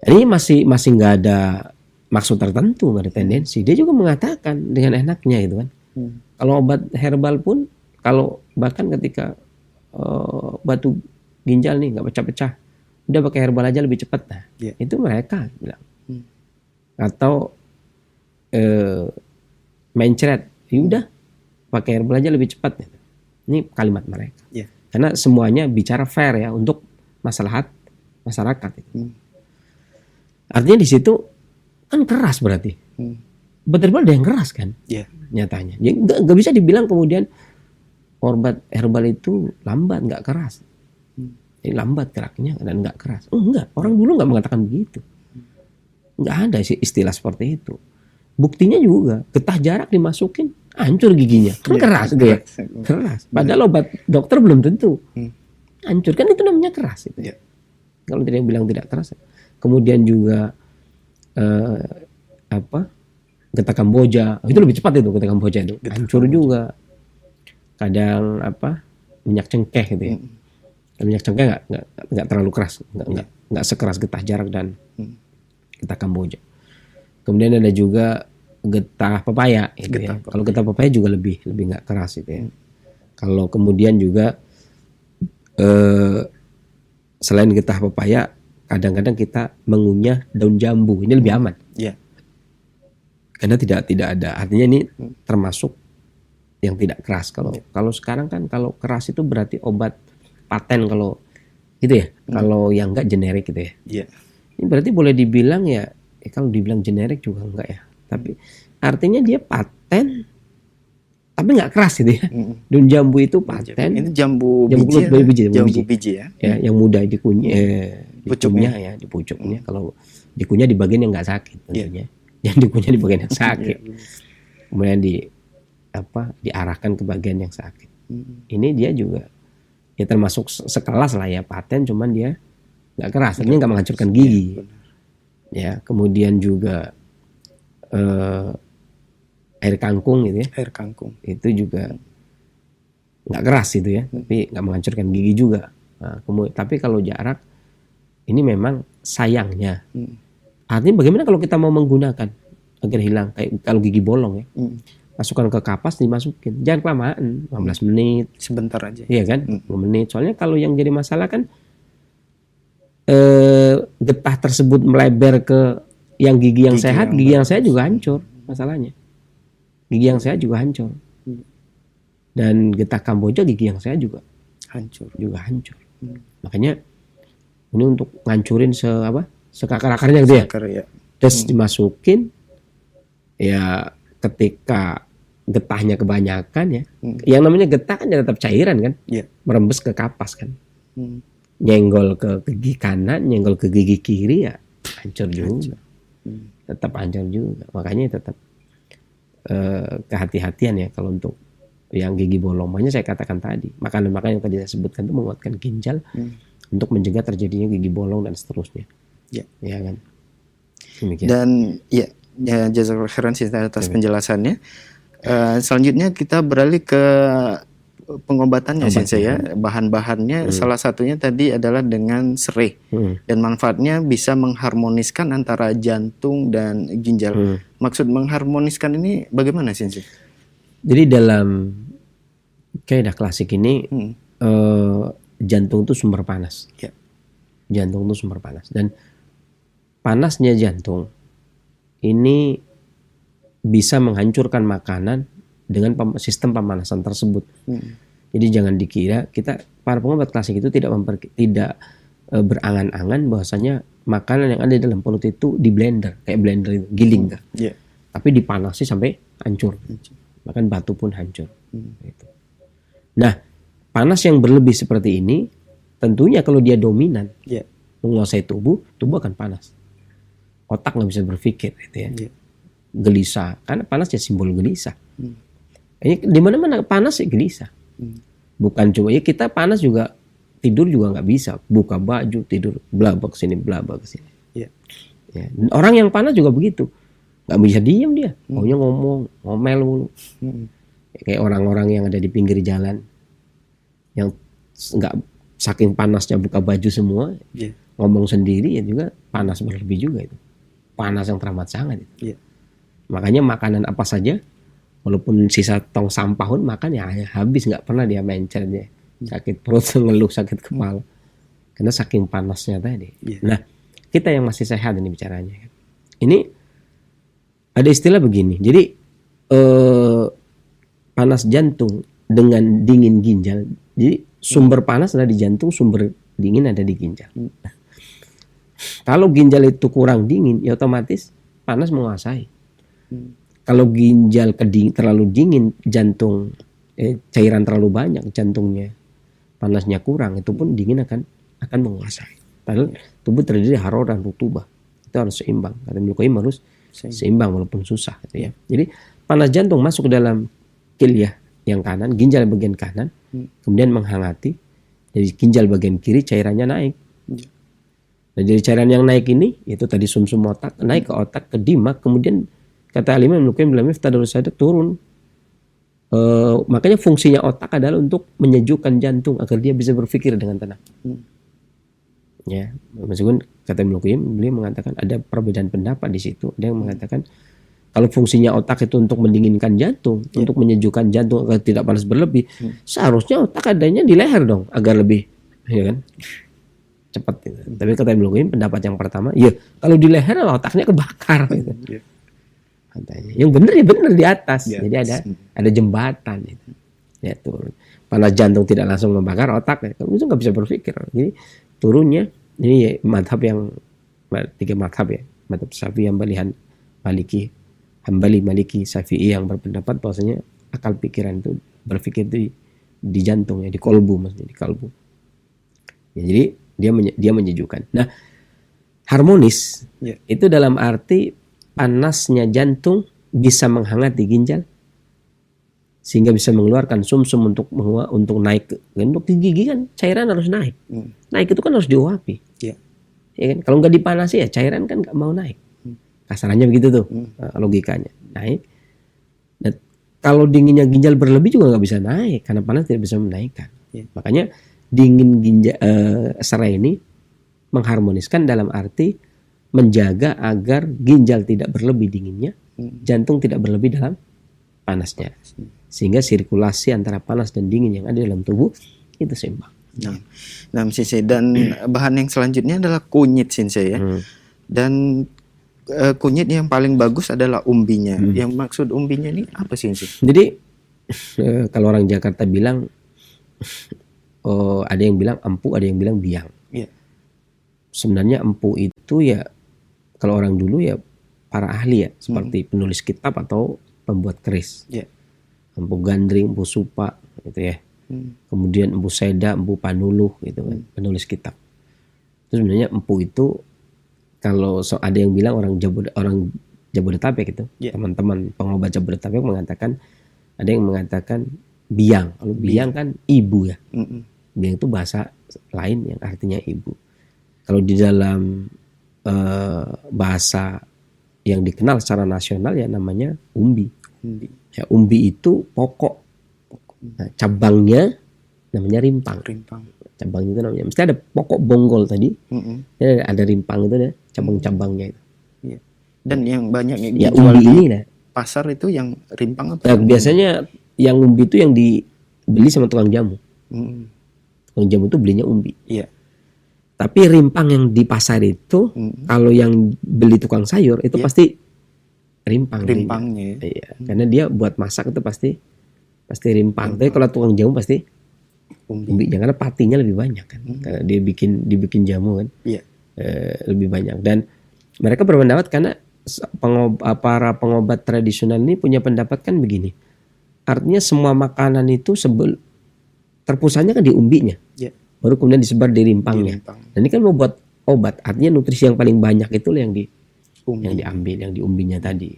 Ini masih nggak ada maksud tertentu, nggak ada tendensi. Dia juga mengatakan dengan enaknya gitu kan. Kalau obat herbal pun, kalau bahkan ketika batu ginjal nih nggak pecah-pecah, udah pakai herbal aja lebih cepat. Nah, itu mereka bilang. Atau mencret, udah pakai herbal aja lebih cepat. Ini kalimat mereka. Karena semuanya bicara fair ya untuk maslahat masyarakat. Artinya di situ kan keras berarti. Betul-betul ada yang keras kan? Nyatanya. Jadi nggak bisa dibilang kemudian obat herbal itu lambat, nggak keras. Jadi lambat geraknya dan nggak keras. Enggak, orang dulu nggak mengatakan begitu. Nggak ada istilah seperti itu. Buktinya juga getah jarak dimasukin hancur giginya, kan keras gitu ya, keras. Padahal obat dokter belum tentu hancur, kan itu namanya keras itu. Kalau tidak bilang tidak keras. Kemudian juga getah Kamboja itu lebih cepat, itu getah Kamboja itu hancur juga. Kadang minyak cengkeh gitu ya. Minyak cengkeh nggak terlalu keras, nggak sekeras getah jarak dan getah Kamboja. Kemudian ada juga getah pepaya gitu ya. Kalau getah pepaya juga lebih nggak keras itu ya. Kalau kemudian juga selain getah pepaya, kadang-kadang kita mengunyah daun jambu, ini lebih aman. Karena tidak ada, artinya ini termasuk yang tidak keras. Kalau sekarang kan kalau keras itu berarti obat paten kalau gitu ya. Kalau yang enggak generik gitu ya. Ini berarti boleh dibilang ya, kalau dibilang generik juga enggak ya. Tapi artinya dia paten tapi nggak keras gitu ya. Daun jambu itu paten. Ini jambu biji ya. Yang mudah dikunyah, di pucuknya. Kalau dikunyah di bagian yang nggak sakit tentunya. Yang dikunyah di bagian yang sakit. Kemudian diarahkan ke bagian yang sakit. Ini dia juga ya termasuk sekelas lah ya, paten, cuman dia nggak keras, artinya nggak menghancurkan gigi. Ya, kemudian juga air kangkung gitu ya. Air kangkung itu juga nggak keras gitu ya, tapi nggak menghancurkan gigi juga. Nah, tapi kalau jarak ini memang sayangnya. Artinya bagaimana kalau kita mau menggunakan agar hilang, kayak kalau gigi bolong ya. Masukkan ke kapas, dimasukin. Jangan kelamaan, 15 menit. Sebentar aja. Iya kan? 10 menit. Soalnya kalau yang jadi masalah kan getah tersebut melebar ke yang gigi yang sehat, gigi yang sehat juga hancur masalahnya. Gigi yang sehat juga hancur. Dan getah Kamboja gigi yang sehat juga hancur. Makanya ini untuk ngancurin sekakar-akarnya gitu ya. Terus dimasukin ya, ketika getahnya kebanyakan ya. Yang namanya getah kan ya tetap cairan kan. Merembes ke kapas kan. Nyenggol ke gigi kanan, nyenggol ke gigi kiri ya hancur juga. Tetap hancur juga. Makanya tetap kehati-hatian ya kalau untuk yang gigi bolong. Makanya saya katakan tadi, makanan-makanan yang tadi saya sebutkan itu menguatkan ginjal untuk mencegah terjadinya gigi bolong dan seterusnya. Ya kan. Demikian. Dan ya jazakallahu khairan atas penjelasannya. Selanjutnya kita beralih ke pengobatannya Sensei ya. Bahan-bahannya salah satunya tadi adalah dengan serai. Dan manfaatnya bisa mengharmoniskan antara jantung dan ginjal. Maksud mengharmoniskan ini bagaimana Sensei? Jadi dalam kaidah klasik ini jantung itu sumber panas. Jantung itu sumber panas. Dan panasnya jantung ini bisa menghancurkan makanan dengan sistem pemanasan tersebut. Jadi jangan dikira para pengobat klasik itu tidak berangan-angan bahwasanya makanan yang ada di dalam perut itu di blender, kayak blender itu giling kan. Tapi dipanasi sampai hancur. Bahkan batu pun hancur. Gitu. Nah, panas yang berlebih seperti ini tentunya kalau dia dominan menguasai tubuh akan panas. Otak nggak bisa berpikir gitu ya. Gelisah, karena panas ya simbol gelisah. Ini di mana-mana panas ya gelisah. Bukan cuma ya, kita panas juga tidur juga nggak bisa, buka baju tidur blabak sini blabak sini. Ya. Orang yang panas juga begitu, nggak bisa diam dia, maunya ngomel mulu. Kayak orang-orang yang ada di pinggir jalan yang nggak, saking panasnya buka baju semua, ngomong sendiri ya juga panas berlebih juga itu, panas yang teramat sangat itu. Makanya makanan apa saja, walaupun sisa tong sampah pun makan ya habis, nggak pernah dia mencer dia. Sakit perut, ngeluh, sakit kepala. Karena saking panasnya tadi. Nah, kita yang masih sehat ini bicaranya. Ini ada istilah begini. Jadi panas jantung dengan dingin ginjal. Jadi sumber panas ada di jantung, sumber dingin ada di ginjal. Nah, kalau ginjal itu kurang dingin, ya otomatis panas menguasai. Kalau ginjal terlalu dingin, jantung cairan terlalu banyak, jantungnya panasnya kurang, itu pun dingin akan menguasai. Padahal tubuh terdiri dari harorat dan rutubah, itu harus seimbang. Kata Ibnu Qayyim harus seimbang walaupun susah, gitu ya. Jadi panas jantung masuk ke dalam kilyah yang kanan, ginjal bagian kanan, kemudian menghangati. Jadi ginjal bagian kiri cairannya naik. Nah, jadi cairan yang naik ini itu tadi sumsum otak, naik ke otak, ke dimak, kemudian kata Imam Ibnu Qayyim dalam Miftahul Sadat turun. Makanya fungsinya otak adalah untuk menyejukkan jantung agar dia bisa berpikir dengan tenang. Ya, meskipun kata Ibnu Qayyim beliau mengatakan ada perbedaan pendapat di situ. Ada yang mengatakan kalau fungsinya otak itu untuk mendinginkan jantung, untuk menyejukkan jantung agar tidak panas berlebih, seharusnya otak adanya di leher dong agar lebih, ya kan? Cepat gitu. Tapi kata Ibnu Qayyim pendapat yang pertama, ya kalau di leher otaknya kebakar gitu. Katanya. Yang benar ya benar di atas. Jadi ada jembatan gitu. Ya turun. Panas jantung tidak langsung membakar otak, ya. Kamu itu nggak bisa berpikir. Jadi turunnya ini ya, madhab yang 3 madhab ya. Madhab Syafi'i, Hambali, Maliki, Syafi'i yang berpendapat bahwasanya akal pikiran itu berpikir itu di jantung ya, di kolbu maksudnya, di kalbu. Ya, jadi dia menyejukkan. Nah, harmonis itu dalam arti panasnya jantung bisa menghangati ginjal sehingga bisa mengeluarkan sumsum untuk naik untuk gigi kan cairan harus naik. Naik itu kan harus diuapi. Ya kan? Kalau nggak dipanasi ya cairan kan nggak mau naik. Kasarannya begitu tuh logikanya. Naik. Dan kalau dinginnya ginjal berlebih juga nggak bisa naik karena panas tidak bisa menaikkan. Makanya dingin serai ini mengharmoniskan dalam arti menjaga agar ginjal tidak berlebih dinginnya, jantung tidak berlebih dalam panasnya, sehingga sirkulasi antara panas dan dingin yang ada dalam tubuh itu seimbang. Nah, Sensei, dan bahan yang selanjutnya adalah kunyit, Sensei, ya. Dan kunyit yang paling bagus adalah umbinya. Yang maksud umbinya ini apa, Sensei? Jadi kalau orang Jakarta bilang, ada yang bilang empu, ada yang bilang biang. Iya. Sebenarnya empu itu ya, kalau orang dulu ya para ahli ya, seperti penulis kitab atau pembuat keris. Iya. Empu Gandring, empu Supa gitu ya. Kemudian empu Seda, empu Panuluh gitu kan, penulis kitab. Itu sebenarnya empu itu, kalau ada yang bilang orang Jabodetabek itu, teman-teman pengobat Jabodetabek mengatakan, ada yang mengatakan biang. Kalau biang kan ibu ya. Biang itu bahasa lain yang artinya ibu. Kalau di dalam bahasa yang dikenal secara nasional ya namanya umbi. Ya, umbi itu pokok. Nah, cabangnya namanya rimpang. Cabang itu namanya. Mesti ada pokok bonggol tadi. Ada rimpang itu ada cabang-cabangnya itu. Iya. Dan yang banyak yang ya, dijual umbi di ini lah. pasar itu yang rimpang apa? Nah, biasanya yang umbi itu yang dibeli sama tukang jamu. Tukang jamu itu belinya umbi. Iya. Tapi rimpang yang di pasar itu, kalau yang beli tukang sayur itu pasti rimpangnya. Iya. Karena dia buat masak itu pasti rimpang. Tapi kalau tukang jamu pasti umbi. Karena patinya lebih banyak kan. Karena dia dibikin jamu kan. Iya. Lebih banyak. Dan mereka berpendapat, karena para pengobat tradisional ini punya pendapat kan begini. Artinya semua makanan itu terpusatnya kan di umbinya. Iya. Baru kemudian disebar di rimpangnya. Dan ini kan mau buat obat. Artinya nutrisi yang paling banyak itu yang diambil, yang di umbinya tadi.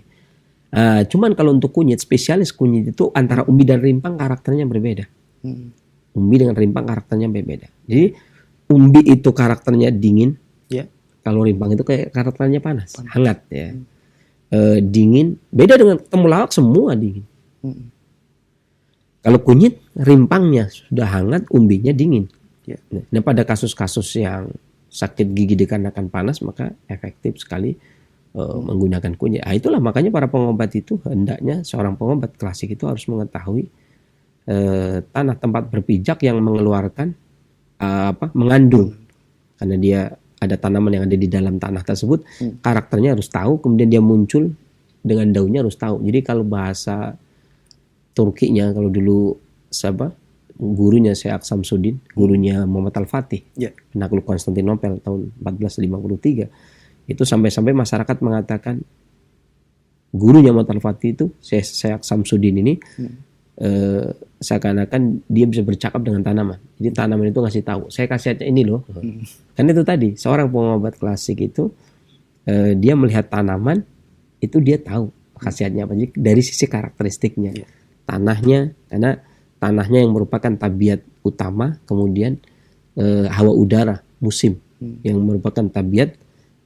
Cuman kalau untuk kunyit, spesialis kunyit itu antara umbi dan rimpang karakternya berbeda. Umbi dengan rimpang karakternya berbeda. Jadi umbi itu karakternya dingin. Yeah. Kalau rimpang itu kayak karakternya panas. Hangat ya. Dingin. Beda dengan temulawak, semua dingin. Kalau kunyit, rimpangnya sudah hangat, umbinya dingin. Yeah. Nah, pada kasus-kasus yang sakit gigi dikarenakan panas, maka efektif sekali menggunakan kunyit. Itulah makanya para pengobat itu hendaknya, seorang pengobat klasik itu harus mengetahui tanah tempat berpijak yang mengeluarkan mengandung, karena dia ada tanaman yang ada di dalam tanah tersebut, karakternya harus tahu, kemudian dia muncul dengan daunnya harus tahu. Jadi kalau bahasa Turkinya, kalau dulu gurunya Syekh Samsudin, gurunya Muhammad Al-Fatih, penakluk Konstantinopel tahun 1453, itu sampai-sampai masyarakat mengatakan gurunya Muhammad Al-Fatih itu Syekh Samsudin ini seakan-akan dia bisa bercakap dengan tanaman. Jadi tanaman itu ngasih tahu, saya khasiatnya ini loh. Kan itu tadi, seorang pengobat klasik itu dia melihat tanaman itu dia tahu khasiatnya apa. Jadi dari sisi karakteristiknya, tanahnya, karena tanahnya yang merupakan tabiat utama, kemudian hawa udara musim yang merupakan tabiat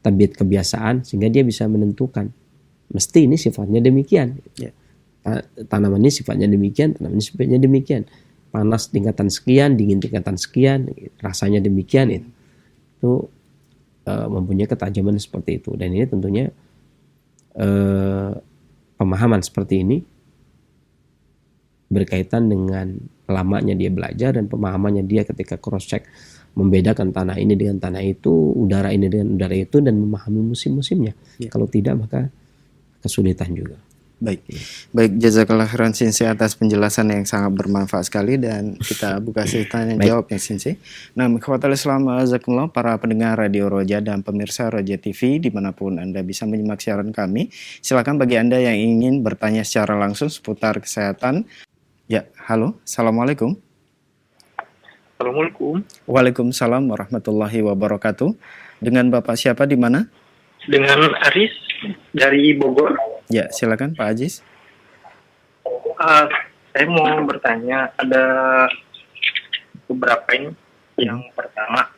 kebiasaan, sehingga dia bisa menentukan mesti ini sifatnya demikian. Tanaman ini sifatnya demikian, tanaman ini sifatnya demikian. Panas tingkatan sekian, dingin tingkatan sekian, rasanya demikian. Itu mempunyai ketajaman seperti itu. Dan ini tentunya pemahaman seperti ini berkaitan dengan lamanya dia belajar dan pemahamannya dia ketika cross check, membedakan tanah ini dengan tanah itu, udara ini dengan udara itu, dan memahami musim-musimnya. Kalau tidak, maka kesulitan juga. Baik, jazakallah khairan Sensei atas penjelasan yang sangat bermanfaat sekali, dan kita buka sesi tanya jawab ya Sensei. Nah, ikhwatal Islam azakumullah, para pendengar Radio Roja dan pemirsa Roja TV dimanapun Anda bisa menyimak siaran kami, silakan bagi Anda yang ingin bertanya secara langsung seputar kesehatan. Ya, halo, assalamualaikum. Assalamualaikum. Waalaikumsalam warahmatullahi wabarakatuh. Dengan Bapak siapa di mana? Dengan Aris dari Bogor. Ya, silakan Pak Aziz. Saya mau bertanya, ada beberapa ini. Yang pertama,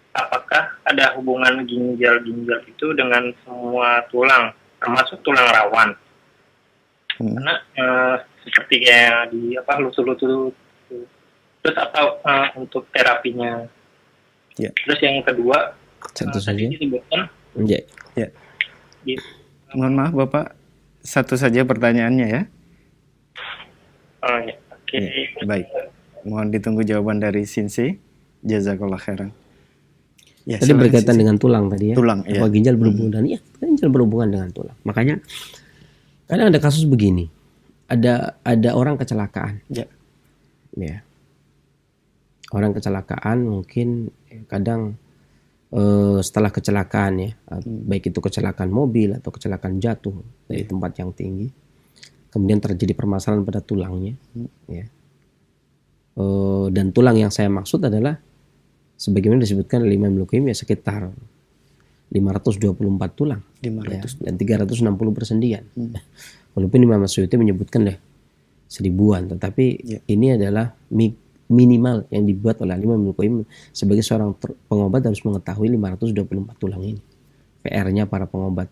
apakah ada hubungan ginjal-ginjal itu dengan semua tulang, termasuk tulang rawan? Karena seperti kayak di lutut-lutut Terus atau untuk terapinya. Ya. Terus yang kedua, Satu tadi saja. disebutkan Ya. di Mohon maaf Bapak, satu saja pertanyaannya ya. ya, oke. Ya, baik. Mohon ditunggu jawaban dari Sinsi. Jazakallah khairan. Ya, Tadi silakan, berkaitan Sinsi. dengan tulang tadi ya. Tulang, Apa ya. ginjal berhubungan dengan ginjal berhubungan dengan tulang. Makanya kadang ada kasus begini. Ada orang kecelakaan. Ya. Ya. Orang kecelakaan mungkin kadang setelah kecelakaan ya, baik itu kecelakaan mobil atau kecelakaan jatuh dari tempat yang tinggi, kemudian terjadi permasalahan pada tulangnya, ya. Dan tulang yang saya maksud adalah sebagaimana disebutkan oleh Imam Al-Qayyim ya sekitar 524 tulang 500. ya, dan 360 persendian. Walaupun Imam Suyuti menyebutkan deh 1000-an, tetapi ini adalah minimal yang dibuat oleh Imam Al-Qayyim sebagai seorang pengobat harus mengetahui 524 tulang ini. PR-nya para pengobat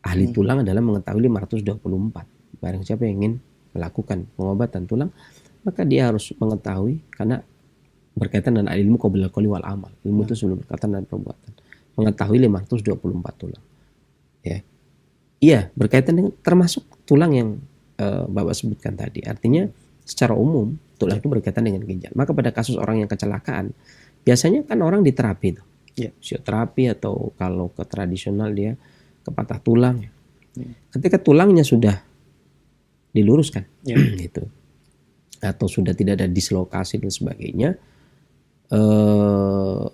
ahli tulang adalah mengetahui 524. Barang siapa yang ingin melakukan pengobatan tulang, maka dia harus mengetahui, karena berkaitan dengan ilmu qabla al-qawli wal amal. Ilmu itu sebelum berkaitan dengan perbuatan. Mengetahui 524 tulang. Ya. Iya, berkaitan dengan termasuk tulang yang Bapak sebutkan tadi. Artinya secara umum tulang itu berkaitan dengan ginjal. Maka pada kasus orang yang kecelakaan, biasanya kan orang diterapi itu. Fisioterapi atau kalau ke tradisional dia ke patah tulang. Ketika tulangnya sudah diluruskan gitu. Atau sudah tidak ada dislokasi dan sebagainya,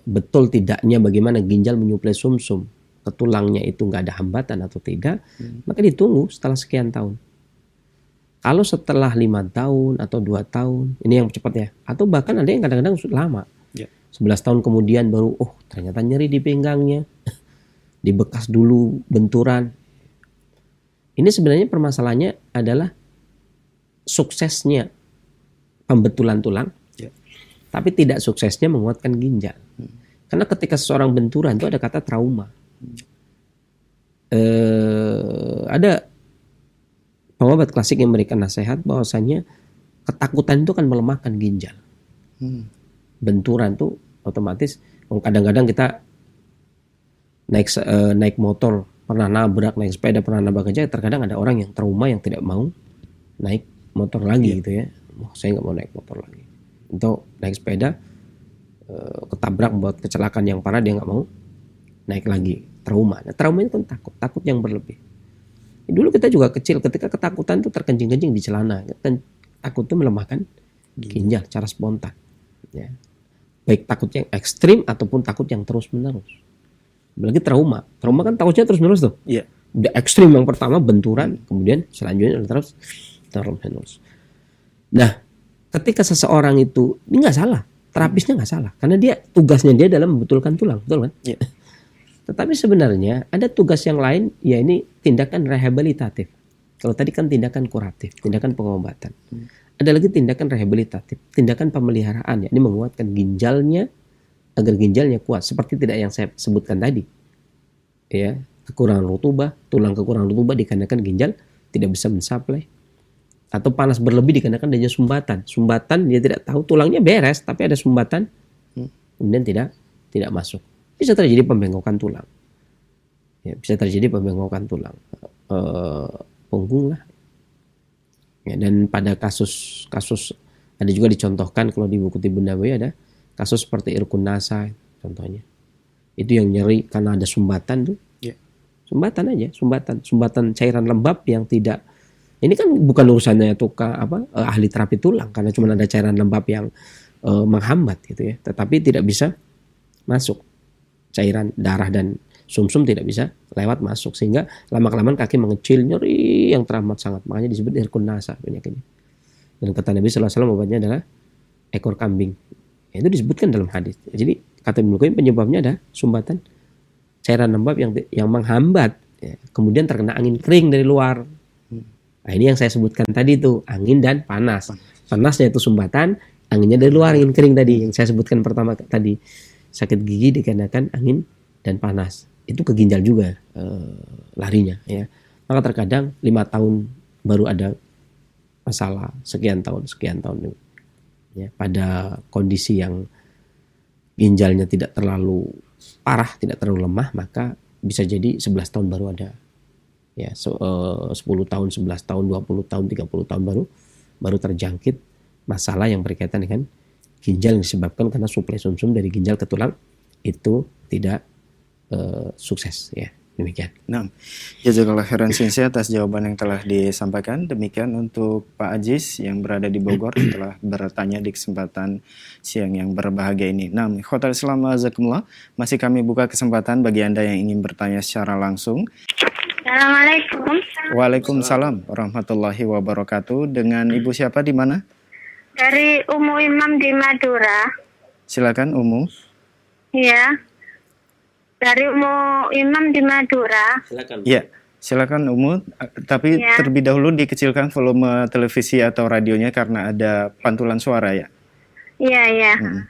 betul tidaknya bagaimana ginjal menyuplai sumsum ke tulangnya itu nggak ada hambatan atau tidak, maka ditunggu setelah sekian tahun. Kalau setelah 5 tahun atau 2 tahun, ini yang cepat ya, atau bahkan ada yang kadang-kadang lama, 11 tahun kemudian baru ternyata nyeri di pinggangnya, di bekas dulu benturan. Ini sebenarnya permasalahannya adalah suksesnya pembetulan tulang, tapi tidak suksesnya menguatkan ginjal. Karena ketika seseorang benturan itu ada kata trauma. Ada pengobat klasik yang memberikan nasihat bahwasanya ketakutan itu kan melemahkan ginjal. Benturan tuh otomatis, kadang-kadang kita naik motor pernah nabrak, naik sepeda pernah nabrak aja, terkadang ada orang yang trauma yang tidak mau naik motor lagi gitu ya. Saya nggak mau naik motor lagi. Untuk naik sepeda ketabrak buat kecelakaan yang parah, dia nggak mau naik lagi. Trauma. Nah, trauma itu kan takut yang berlebih. Dulu kita juga kecil, ketika ketakutan itu terkencing-kencing di celana, kan takut itu melemahkan ginjal secara spontan. Ya. Baik takut yang ekstrim ataupun takut yang terus-menerus. Apalagi trauma kan takutnya terus-menerus tuh. Udah ekstrim yang pertama benturan, kemudian selanjutnya terus-menerus. Nah, ketika seseorang itu, ini nggak salah, terapisnya nggak salah, karena tugasnya dia dalam membetulkan tulang, betul kan? Tetapi sebenarnya ada tugas yang lain, ya ini tindakan rehabilitatif. Kalau tadi kan tindakan kuratif, tindakan pengobatan. Ada lagi tindakan rehabilitatif, tindakan pemeliharaan, yakni menguatkan ginjalnya agar ginjalnya kuat, seperti tidak yang saya sebutkan tadi. Ya, kekurangan rutubah, tulang kekurangan rutubah dikarenakan ginjal tidak bisa mensuplai. Atau panas berlebih dikarenakan adanya sumbatan. Sumbatan dia tidak tahu, tulangnya beres tapi ada sumbatan, kemudian tidak masuk. Bisa terjadi pembengkokan tulang. Ya, bisa terjadi pembengkokan tulang. Punggung lah. Ya, dan pada kasus ada juga dicontohkan kalau di buku Tibbun Nabawi ada kasus seperti irkun nasa contohnya. Itu yang nyeri karena ada sumbatan tuh. Sumbatan aja, sumbatan cairan lembab yang tidak. Ini kan bukan urusannya ahli terapi tulang, karena cuma ada cairan lembab yang menghambat gitu ya. Tetapi tidak bisa masuk. Cairan darah dan sumsum tidak bisa lewat masuk, sehingga lama-kelamaan kaki mengecil, nyeri yang teramat sangat. Makanya disebut irkun nasa penyakitnya. Dan kata Nabi SAW obatnya adalah ekor kambing. Itu disebutkan dalam hadis. Jadi kata Ibnu Qayyim penyebabnya ada sumbatan cairan lembab yang menghambat, ya. Kemudian terkena angin kering dari luar. Nah, ini yang saya sebutkan tadi itu, angin dan panas. Panasnya itu sumbatan, anginnya dari luar, angin kering tadi yang saya sebutkan pertama tadi. Sakit gigi dikarenakan angin dan panas. Itu ke ginjal juga larinya ya. Maka terkadang 5 tahun baru ada masalah, sekian tahun. ya, pada kondisi yang ginjalnya tidak terlalu parah, tidak terlalu lemah, maka bisa jadi 11 tahun baru ada. Ya, 10 tahun, 11 tahun, 20 tahun, 30 tahun baru terjangkit masalah yang berkaitan dengan ginjal yang disebabkan karena suplai sumsum dari ginjal ke tulang itu tidak sukses, ya. Demikian. Nah, jazakallah khairan Sensei atas jawaban yang telah disampaikan. Demikian untuk Pak Aziz yang berada di Bogor telah bertanya di kesempatan siang yang berbahagia ini. Nah, khotul Islam azakumullah, masih kami buka kesempatan bagi Anda yang ingin bertanya secara langsung. Assalamualaikum. Waalaikumsalam warahmatullahi wabarakatuh. Dengan Ibu siapa di mana? Dari Umu Imam di Madura. Silakan Umu. Iya. Dari Umu Imam di Madura. Silakan. Ya, silakan Umu. Tapi Ya. terlebih dahulu dikecilkan volume televisi atau radionya karena ada pantulan suara ya. Iya, iya. Mm-mm.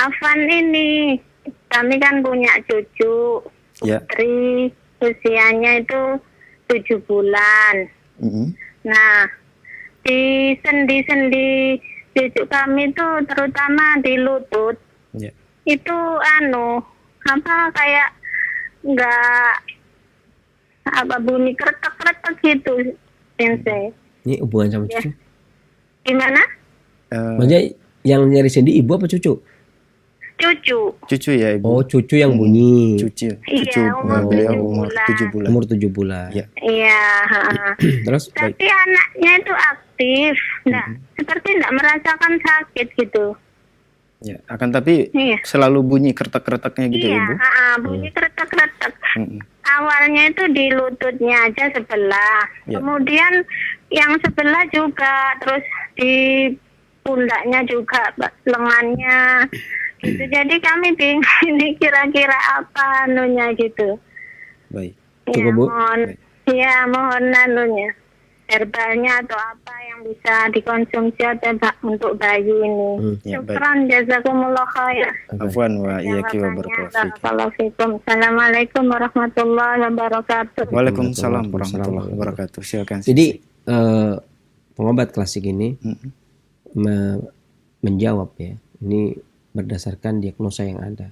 Afan ini, kami kan punya cucu, Ya. putri, usianya itu 7 bulan. Mm-mm. Nah, di sendi-sendi cucu kami itu terutama di lutut, Ya. itu kayak nggak bunyi kretek-kretek gitu, Sensei. Ini hubungan sama Ya. cucu. Gimana? Maksudnya yang nyari sendi ibu apa cucu? Cucu. Cucu ya Ibu. Oh, cucu yang bunyi. Cucu. Iya, umur beliau 7 umur bulan. 7 bulan. Umur 7 bulan. Ya. Iya. Ha-ha. Terus Tapi anaknya itu aktif, seperti nggak merasakan sakit gitu. Ya, akan tapi Iya. selalu bunyi kretek-kreteknya gitu Iya, Ibu. bunyi kretek-kretek. Mm-mm. Awalnya itu di lututnya aja sebelah, Ya. kemudian yang sebelah juga, terus di pundaknya juga, lengannya gitu. Jadi kami bingung ini kira-kira apa gitu. Baik. Cukup, Bu? Mohon herbalnya atau apa yang bisa dikonsumsi atau untuk bayi ini. Ya, baik. Syukran, jazakumullah khair. Afwan wa iyaki wa barakallahu fiik. Barakallahu fikum. Assalamualaikum warahmatullahi wabarakatuh. Waalaikumsalam warahmatullahi wabarakatuh. Silakan. Jadi pengobat klasik ini Mm-mm. menjawab ya. Ini berdasarkan diagnosa yang ada.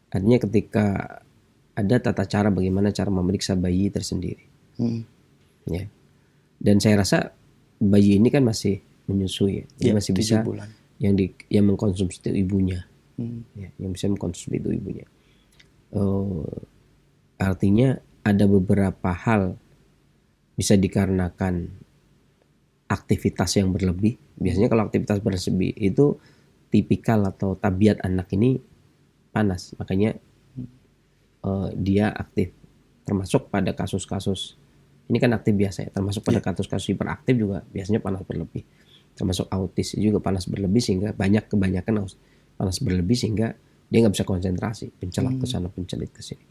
Artinya ketika ada tata cara bagaimana cara memeriksa bayi tersendiri. Mm. Ya. Dan saya rasa bayi ini kan masih menyusui ya. Dia Ya, masih 7 bisa bulan. yang mengkonsumsi itu ibunya. Mm. Ya, yang bisa mengkonsumsi itu ibunya. Artinya ada beberapa hal bisa dikarenakan aktivitas yang berlebih. Biasanya kalau aktivitas berlebih itu tipikal atau tabiat anak ini panas, makanya dia aktif. Termasuk pada kasus-kasus ini kan aktif biasa ya, termasuk pada kasus-kasus hiperaktif juga biasanya panas berlebih. Termasuk autis juga panas berlebih sehingga kebanyakan panas berlebih sehingga dia nggak bisa konsentrasi, pencelat ke sana, pencelit ke sini,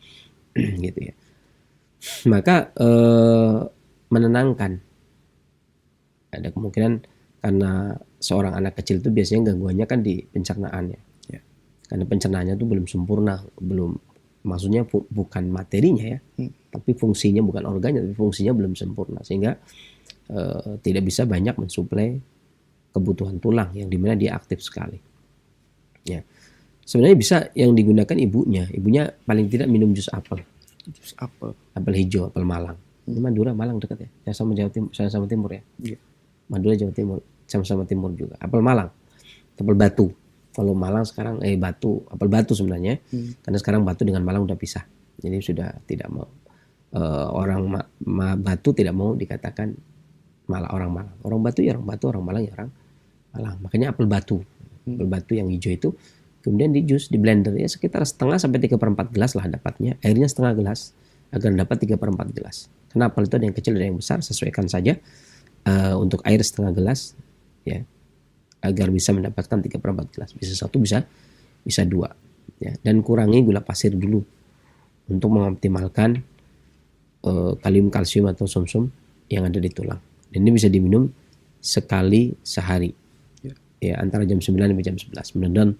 gitu ya. Maka menenangkan. Ada kemungkinan karena seorang anak kecil itu biasanya gangguannya kan di pencernaannya. Ya. Karena pencernaannya itu belum sempurna, maksudnya bukan materinya ya, tapi fungsinya bukan organnya, tapi fungsinya belum sempurna sehingga tidak bisa banyak mensuplai kebutuhan tulang yang dimana dia aktif sekali. Ya, sebenarnya bisa yang digunakan ibunya paling tidak minum jus apel, apel hijau, apel Malang. Ini Madura Malang dekat ya, saya sama Timur ya. Iya. Madura Jawa Timur, sama-sama Timur juga. Apel Malang, apel batu. Kalau Malang sekarang apel batu sebenarnya, karena sekarang batu dengan Malang udah pisah. Jadi sudah tidak mau orang batu tidak mau dikatakan orang Malang. Orang batu ya orang batu, orang Malang ya orang Malang. Makanya apel batu yang hijau itu kemudian di jus, di blender ya sekitar setengah sampai 3/4 gelas lah dapatnya. Airnya setengah gelas agar dapat 3/4 gelas. Karena apel itu ada yang kecil ada yang besar, sesuaikan saja. Untuk air setengah gelas ya agar bisa mendapatkan 3/4 gelas, bisa 1 bisa 2 ya. Dan kurangi gula pasir dulu untuk mengoptimalkan kalium, kalsium atau sumsum yang ada di tulang. Dan ini bisa diminum sekali sehari ya antara jam 9 sampai jam 11. Mudah-mudahan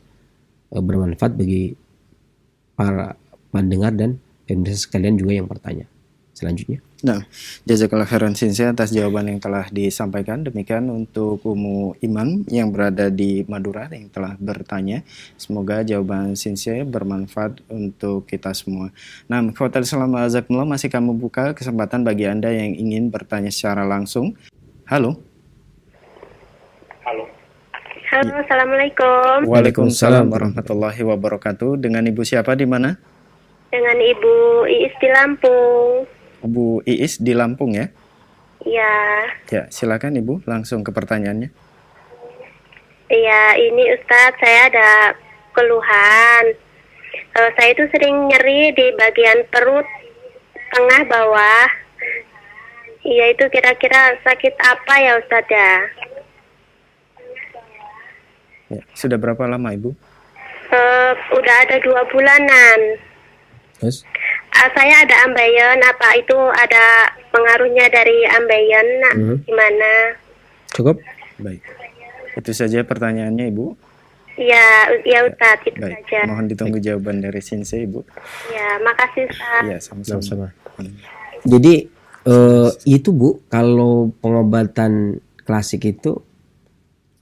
bermanfaat bagi para pendengar dan pemirsa sekalian juga yang bertanya. Selanjutnya Nah, jazakallah khairan Sinse atas jawaban yang telah disampaikan. Demikian untuk Umu Iman yang berada di Madura yang telah bertanya. Semoga jawaban Sinse bermanfaat untuk kita semua. Nah, Khotel Salam Azakumullah, masih kami buka kesempatan bagi Anda yang ingin bertanya secara langsung. Halo. Halo. Halo, assalamualaikum. Waalaikumsalam warahmatullahi wabarakatuh. Dengan Ibu siapa di mana? Dengan Ibu Iis di Lampung. Bu Iis di Lampung ya? Ya, Ya, silakan Ibu langsung ke pertanyaannya. iya ini Ustadz, saya ada keluhan. Saya itu sering nyeri di bagian perut tengah bawah. Iya, itu kira-kira sakit apa ya Ustadz ya? Ya, sudah berapa lama Ibu? Udah ada 2 bulanan. Terus? Saya ada ambeien, apa itu ada pengaruhnya dari ambeien? Nah, gimana? Cukup? Baik. Itu saja pertanyaannya Ibu. Ya Ustadz, itu Baik, saja. mohon ditunggu jawaban dari Sinse Ibu. Ya, makasih Ustadz. Iya, sama-sama. Jadi itu Bu, kalau pengobatan klasik itu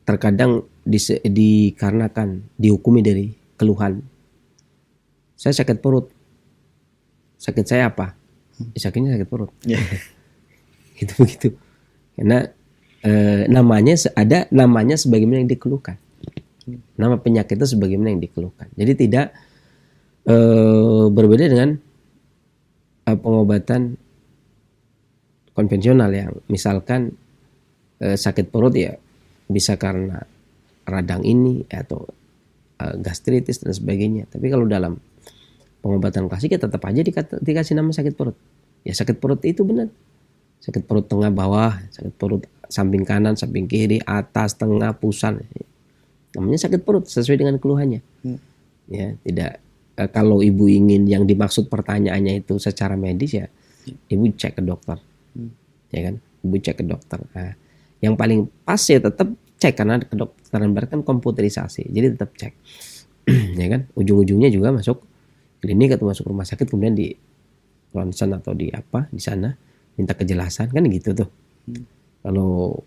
terkadang dikarenakan dihukumi dari keluhan. Saya sakit perut. Sakit saya apa? Sakitnya sakit perut. Ya. Itu begitu. Karena namanya sebagaimana yang dikeluhkan. Nama penyakit itu sebagaimana yang dikeluhkan. Jadi tidak berbeda dengan pengobatan konvensional yang misalkan sakit perut ya bisa karena radang ini atau gastritis dan sebagainya. Tapi kalau dalam pengobatan klasik ya tetap aja dikasih nama sakit perut. Ya sakit perut itu benar. Sakit perut tengah bawah, sakit perut samping kanan, samping kiri, atas, tengah, pusat. Namanya sakit perut sesuai dengan keluhannya. Ya, tidak kalau Ibu ingin yang dimaksud pertanyaannya itu secara medis ya Ibu cek ke dokter. Ya kan? Ibu cek ke dokter. Nah, yang paling pas ya tetap cek karena kedokteran barat kan komputerisasi. Jadi tetap cek. Ya kan? Ujung-ujungnya juga masuk klinik atau masuk rumah sakit kemudian di ronsen atau di apa di sana minta kejelasan kan gitu tuh. Kalau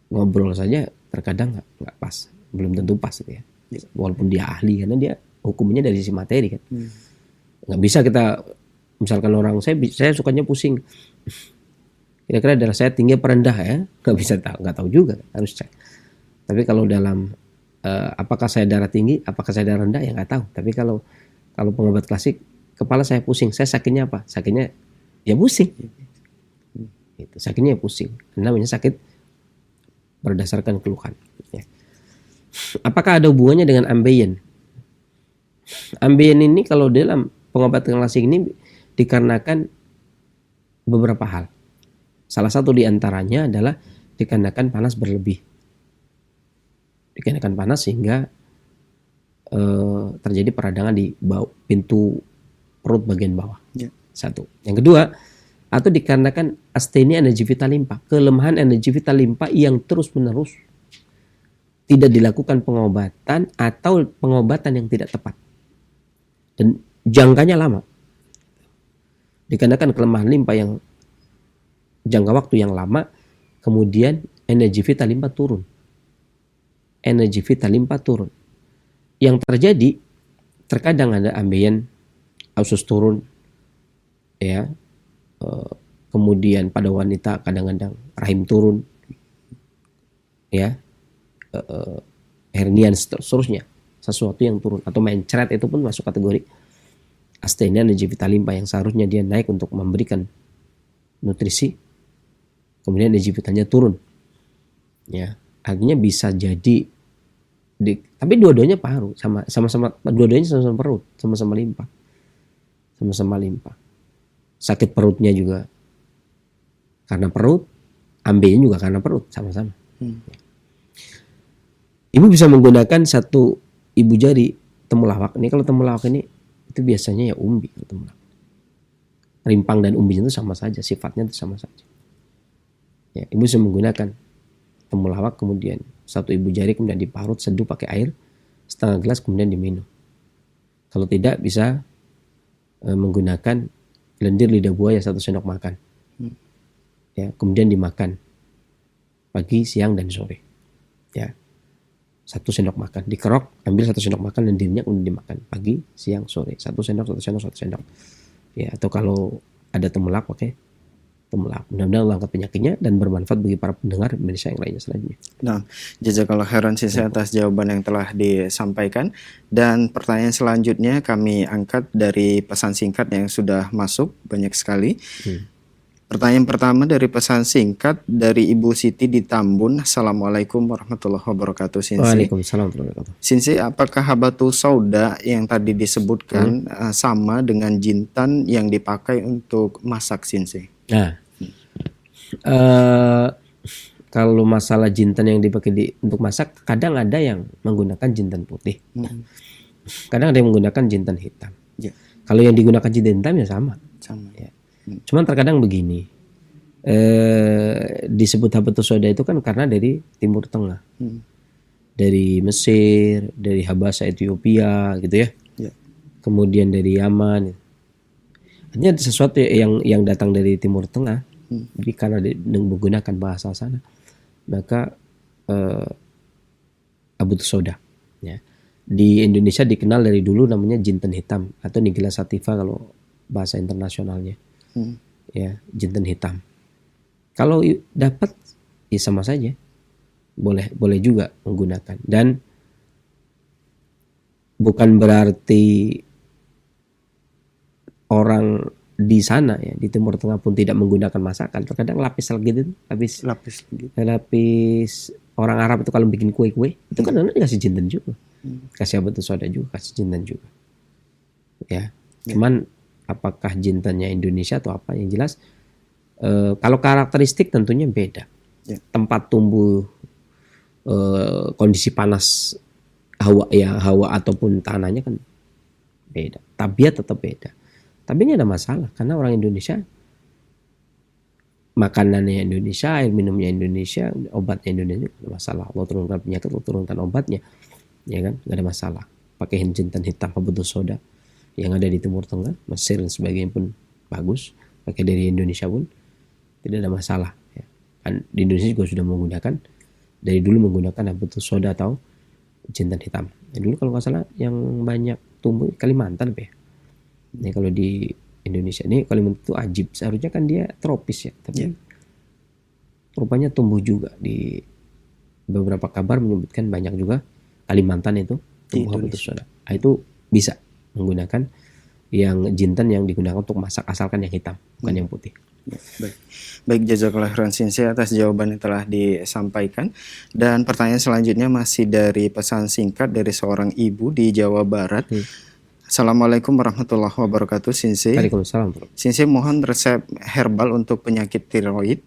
ngobrol saja terkadang nggak pas, belum tentu pas gitu ya. Walaupun dia ahli karena dia hukumnya dari sisi materi kan. Nggak bisa kita misalkan orang saya sukanya pusing. Kira-kira darah saya tinggi apa rendah ya? Nggak bisa tahu, nggak tahu juga harus cek. Tapi kalau dalam apakah saya darah tinggi, apakah saya darah rendah ya nggak tahu. Tapi kalau pengobat klasik, kepala saya pusing, saya sakitnya apa? Sakitnya ya pusing. Itu sakitnya ya pusing. Namanya sakit berdasarkan keluhan. Ya. Apakah ada hubungannya dengan ambeien? Ambeien ini kalau dalam pengobatan klasik ini dikarenakan beberapa hal. Salah satu diantaranya adalah dikarenakan panas berlebih. Dikarenakan panas sehingga terjadi peradangan di pintu perut bagian bawah. Ya. Satu. Yang kedua, atau dikarenakan astenia energi vital limpa, kelemahan energi vital limpa yang terus-menerus tidak dilakukan pengobatan atau pengobatan yang tidak tepat. Dan jangkanya lama. Dikarenakan kelemahan limpa yang jangka waktu yang lama, kemudian energi vital limpa turun. Energi vital limpa turun. Yang terjadi terkadang ada ambeien, usus turun, ya, kemudian pada wanita kadang-kadang rahim turun, ya, hernia dan seterusnya, sesuatu yang turun atau mencret itu pun masuk kategori astenia energi vital limpa yang seharusnya dia naik untuk memberikan nutrisi, kemudian energi vitalnya turun, ya, artinya bisa jadi tapi dua-duanya paru sama-sama dua-duanya sama-sama perut, sama-sama limpa. Sakit perutnya juga karena perut, ambeien juga karena perut, sama-sama. Ibu bisa menggunakan satu ibu jari temulawak. Ini kalau temulawak ini itu biasanya ya umbi temulawak. Rimpang dan umbinya itu sama saja, sifatnya itu sama saja. Ya, ibu bisa menggunakan temulawak kemudian satu ibu jari kemudian diparut seduh pakai air setengah gelas kemudian diminum. Kalau tidak bisa menggunakan lendir lidah buaya 1 sendok makan. ya, kemudian dimakan pagi, siang, dan sore. Ya, 1 sendok makan, dikerok, ambil 1 sendok makan dan dirinya kemudian dimakan pagi, siang, sore. 1 sendok, 1 sendok, 1 sendok. Ya, atau kalau ada temulak pakai temulak. Mudah-mudahan Allah angkat penyakitnya dan bermanfaat bagi para pendengar Indonesia yang lainnya selanjutnya. Nah, jazakallah khairan Sensei atas jawaban yang telah disampaikan. Dan pertanyaan selanjutnya kami angkat dari pesan singkat yang sudah masuk banyak sekali. Pertanyaan pertama dari pesan singkat dari Ibu Siti di Tambun. Assalamualaikum warahmatullahi wabarakatuh, Sensei. Waalaikumsalam warahmatullahi wabarakatuh. Sensei, apakah habatus sauda yang tadi disebutkan sama dengan jintan yang dipakai untuk masak, Sensei? Nah, kalau masalah jintan yang dipakai untuk masak, kadang ada yang menggunakan jintan putih, kadang ada yang menggunakan jintan hitam. Ya. Kalau yang digunakan jintan hitam ya sama. Ya. Cuman terkadang begini, disebut habatus sauda itu kan karena dari Timur Tengah, dari Mesir, dari Habasha, Ethiopia, gitu ya. Kemudian dari Yaman. Artinya sesuatu yang datang dari Timur Tengah. Jadi karena menggunakan bahasa sana, maka habatus sauda. Ya. Di Indonesia dikenal dari dulu namanya jintan hitam atau Nigella sativa kalau bahasa internasionalnya. Ya, jintan hitam. Kalau dapat ya sama saja, boleh juga menggunakan. Dan bukan berarti orang di sana ya, di Timur Tengah pun tidak menggunakan masakan. Terkadang lapis orang Arab itu kalau bikin kue-kue itu kan dikasih jintan juga, kasih habatus sauda juga, kasih jintan juga. Ya, cuman apakah jintannya Indonesia atau apa, yang jelas kalau karakteristik tentunya beda. Tempat tumbuh, kondisi panas hawa ataupun tanahnya kan beda, tabiat tetap beda. Tapi ini ada masalah karena orang Indonesia, makanannya Indonesia, air minumnya Indonesia, obatnya Indonesia, nggak ada masalah. Allah turunkan penyakit, Allah turunkan obatnya, ya kan, nggak ada masalah. Pakai jintan hitam, habatus sauda yang ada di Timur Tengah, Mesir dan sebagainya pun bagus. Pakai dari Indonesia pun tidak ada masalah. Ya. Kan di Indonesia juga sudah menggunakan, dari dulu menggunakan habatus sauda atau jintan hitam. Ya, dulu kalau nggak salah yang banyak tumbuh Kalimantan, ya. Ini kalau di Indonesia ini Kalimantan itu ajib, seharusnya kan dia tropis ya, tapi rupanya tumbuh juga. Di beberapa kabar menyebutkan banyak juga Kalimantan itu tumbuh habatus sauda. Itu bisa menggunakan yang jintan yang digunakan untuk masak, asalkan yang hitam, bukan yang putih. Baik, jazakallah khairan Sensei atas jawaban yang telah disampaikan. Dan pertanyaan selanjutnya masih dari pesan singkat dari seorang ibu di Jawa Barat. Assalamualaikum warahmatullahi wabarakatuh, Sensei. Waalaikumsalam. Sensei, mohon resep herbal untuk penyakit tiroid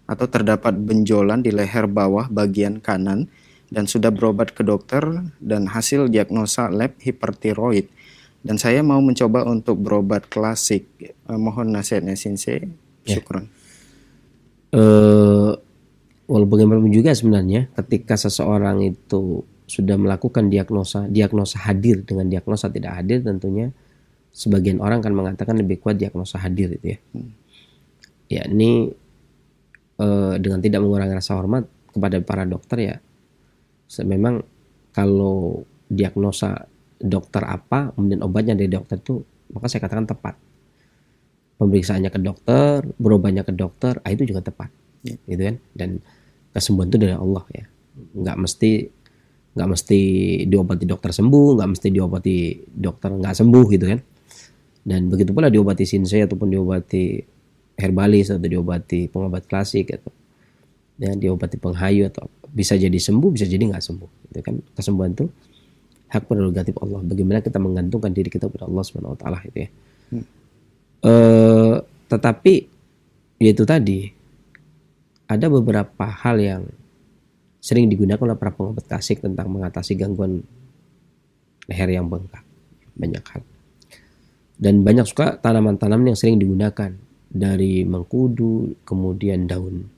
atau terdapat benjolan di leher bawah bagian kanan dan sudah berobat ke dokter dan hasil diagnosa lab hipertiroid. Dan saya mau mencoba untuk berobat klasik. Mohon nasihatnya, Sensei. Syukron. Walau bagaimanapun juga sebenarnya ketika seseorang itu sudah melakukan diagnosa hadir dengan diagnosa tidak hadir, tentunya sebagian orang kan mengatakan lebih kuat diagnosa hadir itu ya. Ya, ini dengan tidak mengurangi rasa hormat kepada para dokter ya. Memang kalau diagnosa dokter apa, kemudian obatnya dari dokter itu, maka saya katakan tepat. Pemeriksaannya ke dokter, berobatnya ke dokter, itu juga tepat, gitu kan. Dan kesembuhan itu dari Allah ya. Nggak mesti diobati dokter sembuh, nggak mesti diobati dokter nggak sembuh, gitu kan. Dan begitu pula diobati Sensei ataupun diobati herbalis atau diobati pengobat klasik atau ya, diobati penghayu, atau bisa jadi sembuh, bisa jadi nggak sembuh, gitu kan. Kesembuhan itu hak prerogatif Allah. Bagaimana kita menggantungkan diri kita kepada Allah Subhanahu wa taala, itu ya. Tetapi yaitu tadi ada beberapa hal yang sering digunakan oleh para pengobat klasik tentang mengatasi gangguan leher yang bengkak, banyak hal. Dan banyak suka tanaman-tanaman yang sering digunakan, dari mengkudu, kemudian daun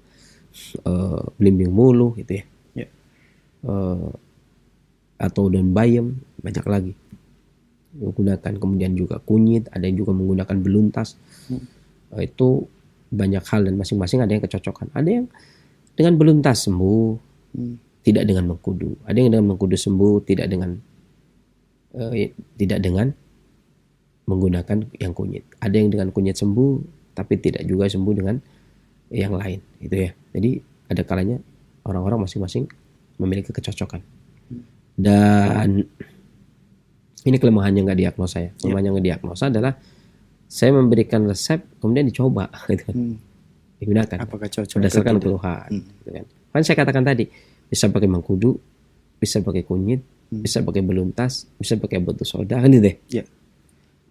belimbing muluh, gitu ya. Atau daun bayam, banyak lagi menggunakan. Kemudian juga kunyit, ada yang juga menggunakan beluntas. Itu banyak hal dan masing-masing ada yang kecocokan. Ada yang dengan beluntas sembuh, tidak dengan mengkudu. Ada yang dengan mengkudu sembuh, tidak dengan menggunakan yang kunyit. Ada yang dengan kunyit sembuh, tapi tidak juga sembuh dengan yang lain, gitu ya. Jadi ada kalanya orang-orang masing-masing memiliki kecocokan. Dan ini kelemahannya nggak diagnosa ya. Kelemahannya nggak diagnosa adalah saya memberikan resep kemudian dicoba, gitu kan. Digunakan. Apakah cocok? Berdasarkan keluhan, gitu kan. Kan saya katakan tadi bisa pakai mengkudu, bisa pakai kunyit, bisa pakai beluntas, bisa pakai batu soda, kan gitu ya.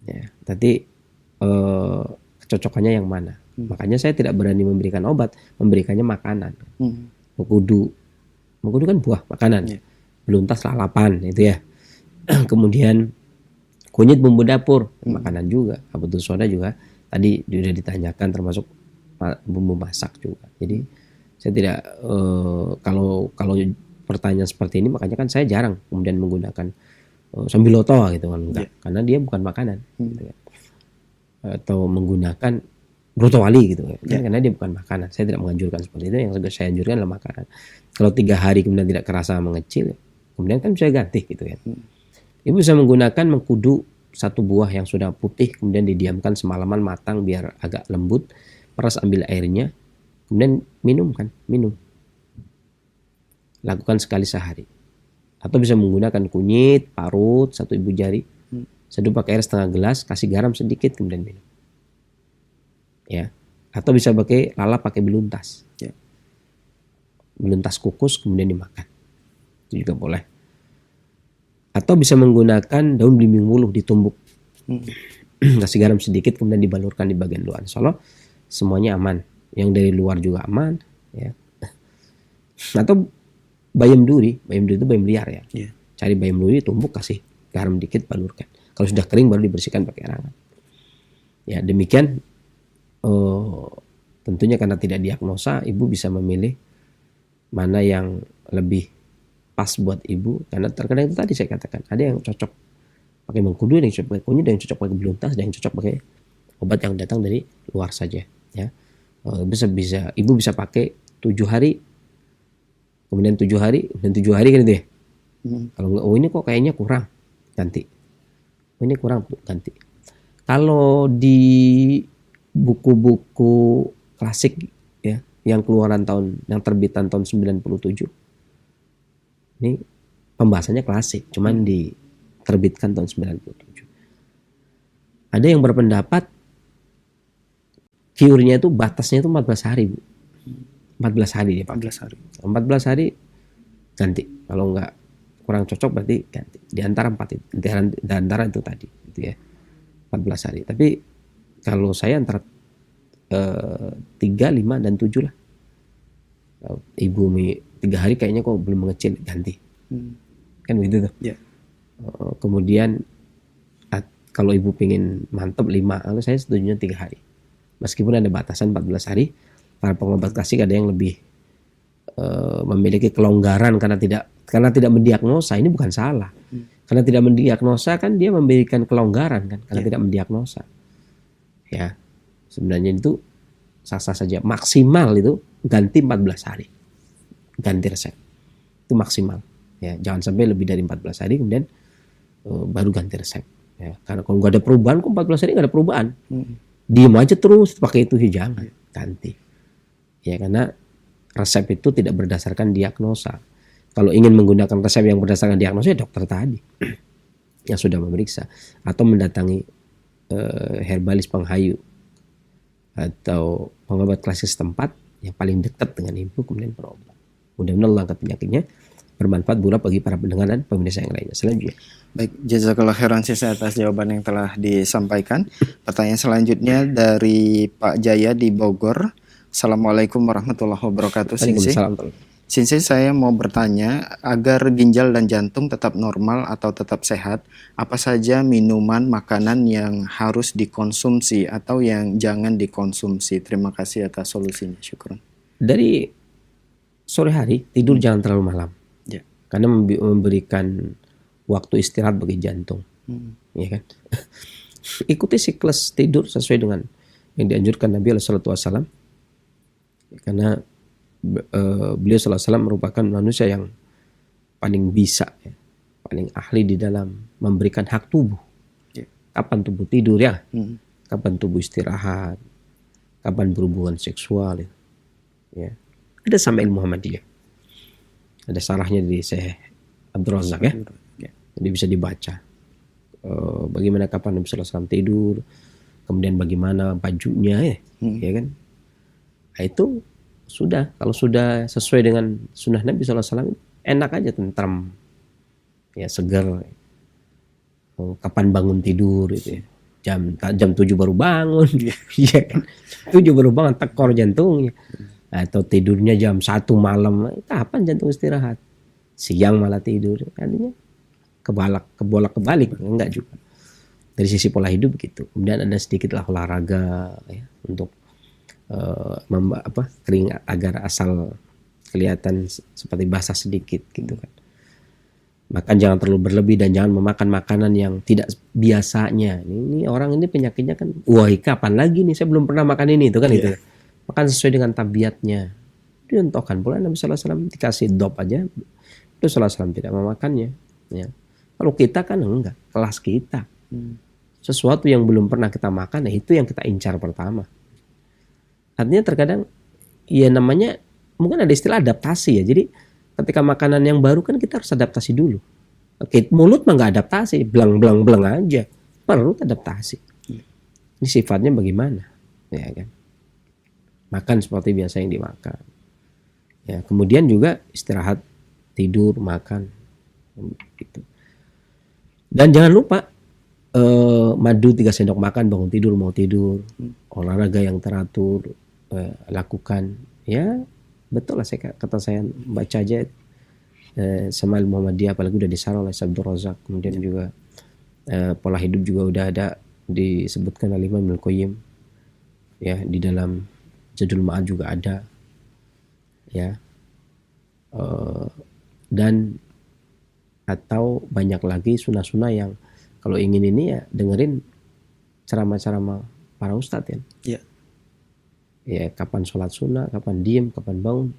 Ya, tadi kecocokannya yang mana? Makanya saya tidak berani memberikan obat, memberikannya makanan. Mengkudu kan buah, makanan. Beluntas lalapan, itu ya. Kemudian kunyit bumbu dapur, makanan juga. Batu soda juga tadi sudah ditanyakan, termasuk bumbu masak juga. Jadi saya tidak kalau pertanyaan seperti ini, makanya kan saya jarang kemudian menggunakan sambiloto gitu kan, enggak. Karena dia bukan makanan, gitu kan. Atau menggunakan brotowali gitu kan, karena dia bukan makanan. Saya tidak menganjurkan seperti itu. Yang saya anjurkan adalah makanan. Kalau 3 hari kemudian tidak kerasa mengecil, kemudian kan bisa ganti gitu kan. Ibu bisa menggunakan mengkudu 1 buah yang sudah putih, kemudian didiamkan semalaman matang biar agak lembut, peras ambil airnya, kemudian minum. Lakukan sekali sehari. Atau bisa menggunakan kunyit, parut, 1 ibu jari, seduh pakai air setengah gelas, kasih garam sedikit, kemudian minum. Ya. Atau bisa pakai lalap pakai beluntas. Ya. Beluntas kukus kemudian dimakan. Itu juga boleh. Atau bisa menggunakan daun belimbing wuluh ditumbuk. Kasih garam sedikit kemudian dibalurkan di bagian luar. Insyaallah semuanya aman. Yang dari luar juga aman, ya. Atau bayam duri itu bayam liar ya. Cari bayam duri, tumbuk, kasih garam dikit, balurkan. Kalau sudah kering baru dibersihkan pakai arangan. Ya, demikian. Tentunya karena tidak diagnosa, ibu bisa memilih mana yang lebih pas buat ibu. Karena terkadang itu tadi saya katakan, ada yang cocok pakai mengkudu, ada yang cocok pakai kunyit, ada yang cocok pakai beluntas, ada yang cocok pakai obat yang datang dari luar saja. Ya, ibu bisa pakai 7 hari. Kemudian 7 hari, dan 7 hari kan itu ya. Kalau enggak, ini kok kayaknya kurang, ganti. Ini kurang, ganti. Kalau di buku-buku klasik ya, yang terbitan tahun 97. Ini pembahasannya klasik, cuman diterbitkan tahun 97. Ada yang berpendapat cure-nya itu batasnya itu 14 hari, Bu. 14 hari dia pakai. 14 hari ganti. Kalau enggak kurang cocok berarti ganti. Di antara 4 itu. Di antara itu tadi, gitu ya. 14 hari. Tapi kalau saya antara 3, 5 dan 7 lah. Ibu 3 hari kayaknya kok belum mengecil, ganti. Kan begitu tuh. Kemudian kalau ibu pengen mantep 5, kalau saya setujunya 3 hari. Meskipun ada batasan 14 hari. Para pengobat klasik ada yang lebih memiliki kelonggaran karena tidak mendiagnosa. Ini bukan salah. Karena tidak mendiagnosa kan dia memberikan kelonggaran kan, karena tidak mendiagnosa. Ya. Sebenarnya itu sah-sah saja. Maksimal itu ganti 14 hari. Ganti resep. Itu maksimal. Ya, jangan sampai lebih dari 14 hari kemudian baru ganti resep. Ya, karena kalau nggak ada perubahan, kok 14 hari nggak ada perubahan. Diem aja terus pakai itu, jangan, ganti. Ya, karena resep itu tidak berdasarkan diagnosa. Kalau ingin menggunakan resep yang berdasarkan diagnosa, ya dokter tadi yang sudah memeriksa, atau mendatangi herbalis penghayu atau pengobat klasik setempat yang paling dekat dengan ibu, kemudian berobat. Mudah-mudahan Allah angkat penyakitnya, bermanfaat pula bagi para pendengar dan pemirsa yang lainnya. Selanjutnya. Baik, jazakallah khairan sisa atas jawaban yang telah disampaikan. Pertanyaan selanjutnya dari Pak Jaya di Bogor. Assalamualaikum warahmatullahi wabarakatuh. Sensei, saya mau bertanya, agar ginjal dan jantung tetap normal atau tetap sehat, apa saja minuman, makanan yang harus dikonsumsi atau yang jangan dikonsumsi? Terima kasih atas solusinya. Syukron. Dari sore hari tidur jangan terlalu malam. Ya. Karena memberikan waktu istirahat bagi jantung. Ya kan? Ikuti siklus tidur sesuai dengan yang dianjurkan Nabi SAW, karena beliau SAW merupakan manusia yang paling bisa, ya, paling ahli di dalam memberikan hak tubuh. Kapan tubuh tidur ya, kapan tubuh istirahat, kapan berhubungan seksual, ya. Ada sampai ilmu Muhammadiyah. Ada sarahnya di Syekh Abdul Razak, ya. Jadi bisa dibaca. Bagaimana kapan Nabi SAW tidur, kemudian bagaimana bajunya, ya kan? Nah, itu sudah, kalau sudah sesuai dengan sunnah Nabi SAW, enak aja, tentram, ya, segar. Kapan bangun tidur itu, ya. Jam 7 baru bangun, ya kan? 7 baru bangun, tekor jantungnya. Atau tidurnya jam 1 malam, kapan jantung istirahat? Siang malah tidur, artinya kebolak-balik, enggak juga. Dari sisi pola hidup gitu. Kemudian ada sedikitlah olahraga, ya, untuk agar asal kelihatan seperti basah sedikit gitu kan. Makan jangan terlalu berlebih dan jangan memakan makanan yang tidak biasanya. Ini orang ini penyakitnya kan, wah kapan lagi nih, saya belum pernah makan ini, itu kan, itu. Makan sesuai dengan tabiatnya. Dicontohkan pula Nabi SAW dikasih dop aja, Nabi SAW tidak memakannya. Ya. Kalau kita kan enggak, kelas kita. Sesuatu yang belum pernah kita makan, nah itu yang kita incar pertama. Artinya terkadang, ya namanya, mungkin ada istilah adaptasi ya. Jadi ketika makanan yang baru kan kita harus adaptasi dulu. Oke, mulut mah nggak adaptasi, belang aja. Perlu adaptasi. Ini sifatnya bagaimana, ya kan? Makan seperti biasa yang dimakan. Ya, kemudian juga istirahat, tidur, makan, gitu. Dan jangan lupa madu 3 sendok makan, bangun tidur mau tidur, olahraga yang teratur, lakukan. Ya, betul lah, kata saya baca aja sama Muhammadiyah, apalagi udah disarah oleh Abdul Razak. Kemudian juga pola hidup juga udah ada disebutkan oleh Imam Ibnu Qayyim, ya, di dalam Zadul Ma'ad juga ada, ya, dan atau banyak lagi sunah-sunah yang kalau ingin ini ya dengerin ceramah-ceramah para ustadz, ya. Ya, kapan sholat sunnah, kapan diem, kapan bangun.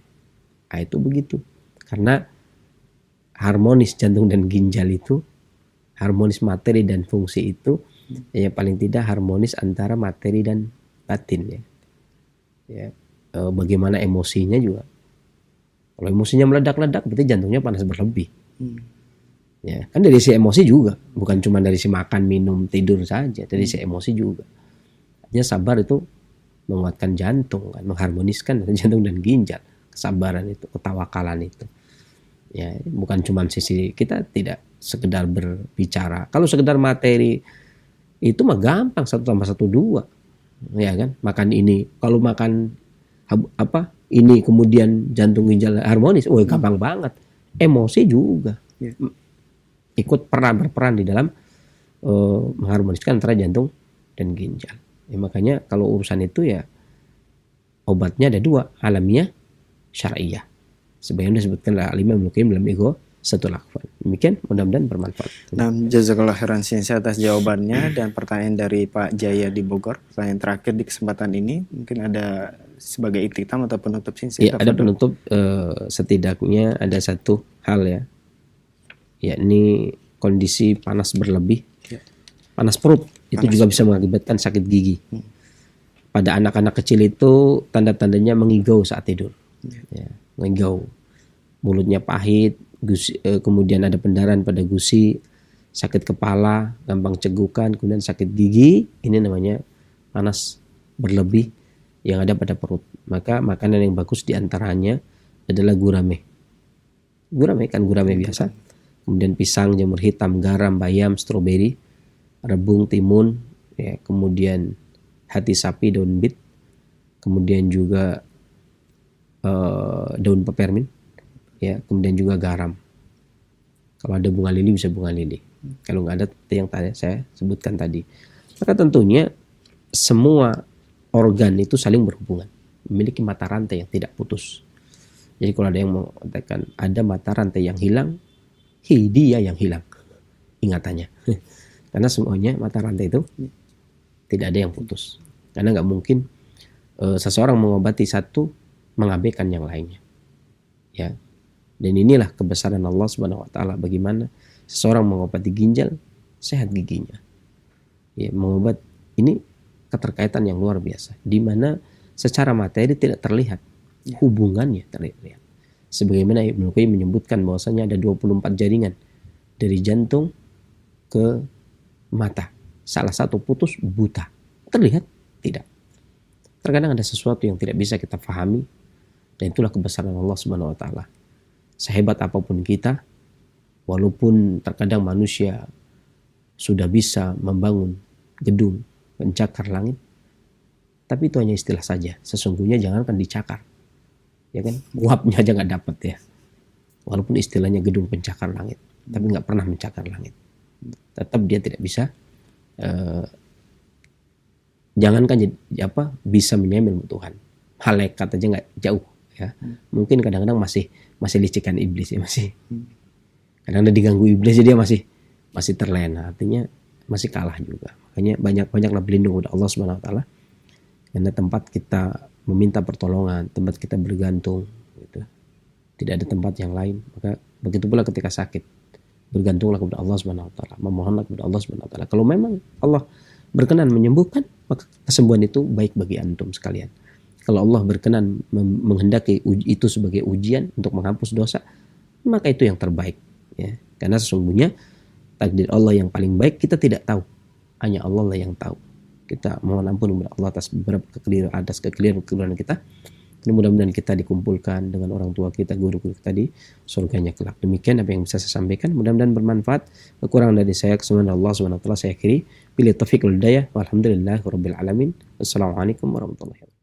Nah, itu begitu. Karena harmonis jantung dan ginjal itu, harmonis materi dan fungsi itu, ya paling tidak harmonis antara materi dan batin, ya. Ya, bagaimana emosinya juga. Kalau emosinya meledak-ledak, berarti jantungnya panas berlebih. Ya, kan dari si emosi juga, bukan cuma dari si makan, minum, tidur saja, dari si emosi juga. Artinya sabar itu menguatkan jantung, kan, mengharmoniskan jantung dan ginjal, kesabaran itu, ketawakalan itu. Ya, bukan cuma sisi kita tidak sekedar berbicara. Kalau sekedar materi itu mah gampang, 1 tambah 1 2, ya kan? Makan ini, kalau makan ini kemudian jantung ginjal harmonis, gampang banget. Emosi juga ikut berperan di dalam mengharmoniskan antara jantung dan ginjal. Ya, makanya kalau urusan itu ya obatnya ada 2, alamiah, syariah. Sebagaimana disebutkan oleh Imam Ibnu Qayyim dalam Ego Satu Lakfan. Demikian, mudah-mudahan bermanfaat. Nah, jazakallah khairan atas jawabannya dan pertanyaan dari Pak Jaya di Bogor. Pertanyaan terakhir di kesempatan ini, mungkin ada sebagai iktitam atau penutup singkat. Ya, ada penutup, setidaknya ada satu hal, ya, yakni kondisi panas berlebih, panas perut. Itu juga bisa mengakibatkan sakit gigi. Pada anak-anak kecil itu tanda-tandanya mengigau saat tidur. Ya, mengigau. Mulutnya pahit, kemudian ada pendarahan pada gusi, sakit kepala, gampang cegukan, kemudian sakit gigi. Ini namanya panas berlebih yang ada pada perut. Maka makanan yang bagus diantaranya adalah gurame. Gurame kan gurame biasa. Kemudian pisang, jamur hitam, garam, bayam, stroberi, rebung, timun, ya, kemudian hati sapi, daun bit, kemudian juga daun peppermint, ya, kemudian juga garam. Kalau ada bunga lili bisa bunga lili. Kalau nggak ada yang tadi saya sebutkan tadi. Maka tentunya semua organ itu saling berhubungan, memiliki mata rantai yang tidak putus. Jadi kalau ada yang mengatakan ada mata rantai yang hilang, dia yang hilang ingatannya. Karena semuanya mata rantai itu tidak ada yang putus. Karena nggak mungkin seseorang mengobati satu mengabaikan yang lainnya. Ya. Dan inilah kebesaran Allah Subhanahu wa taala, bagaimana seseorang mengobati ginjal, sehat giginya. Ya, mengobat ini keterkaitan yang luar biasa, di mana secara materi tidak terlihat hubungannya terlihat. Sebagaimana Ibnu Qayyim menyebutkan bahwasanya ada 24 jaringan dari jantung ke mata. Salah satu putus, buta. Terlihat? Tidak. Terkadang ada sesuatu yang tidak bisa kita pahami, dan itulah kebesaran Allah Subhanahu wa taala. Sehebat apapun kita, walaupun terkadang manusia sudah bisa membangun gedung pencakar langit, tapi itu hanya istilah saja. Sesungguhnya jangankan dicakar, ya kan, uapnya aja nggak dapat ya. Walaupun istilahnya gedung pencakar langit, tapi nggak pernah mencakar langit. Tetap dia tidak bisa. Jangankan bisa menyamai Tuhan, malaikat aja nggak jauh ya. Mungkin kadang-kadang masih licikan iblis ya, masih kadang-kadang diganggu iblis dia masih terlena, artinya masih kalah juga. Makanya banyaklah berlindung kepada Allah Subhanahu wa taala, karena tempat kita meminta pertolongan, tempat kita bergantung gitu. Tidak ada tempat yang lain. Maka begitu pula ketika sakit, bergantunglah kepada Allah Subhanahu wa taala, memohonlah kepada Allah Subhanahu wa taala. Kalau memang Allah berkenan menyembuhkan, maka kesembuhan itu baik bagi antum sekalian. Kalau Allah berkenan menghendaki itu sebagai ujian untuk menghapus dosa, maka itu yang terbaik ya. Karena sesungguhnya takdir Allah yang paling baik kita tidak tahu, hanya Allah lah yang tahu. Kita mohon ampun kepada Allah atas beberapa kekeliruan kita. Dan mudah-mudahan kita dikumpulkan dengan orang tua kita, guru-guru kita di surganya kelak. Demikian apa yang bisa saya sampaikan, mudah-mudahan bermanfaat. Kekurangan dari saya, kesemuanya Allah Subhanahu wa taala saya akhiri. Bila taufiq wal hidayah, walhamdulillahirabbil alamin. Wassalamualaikum warahmatullahi wabarakatuh.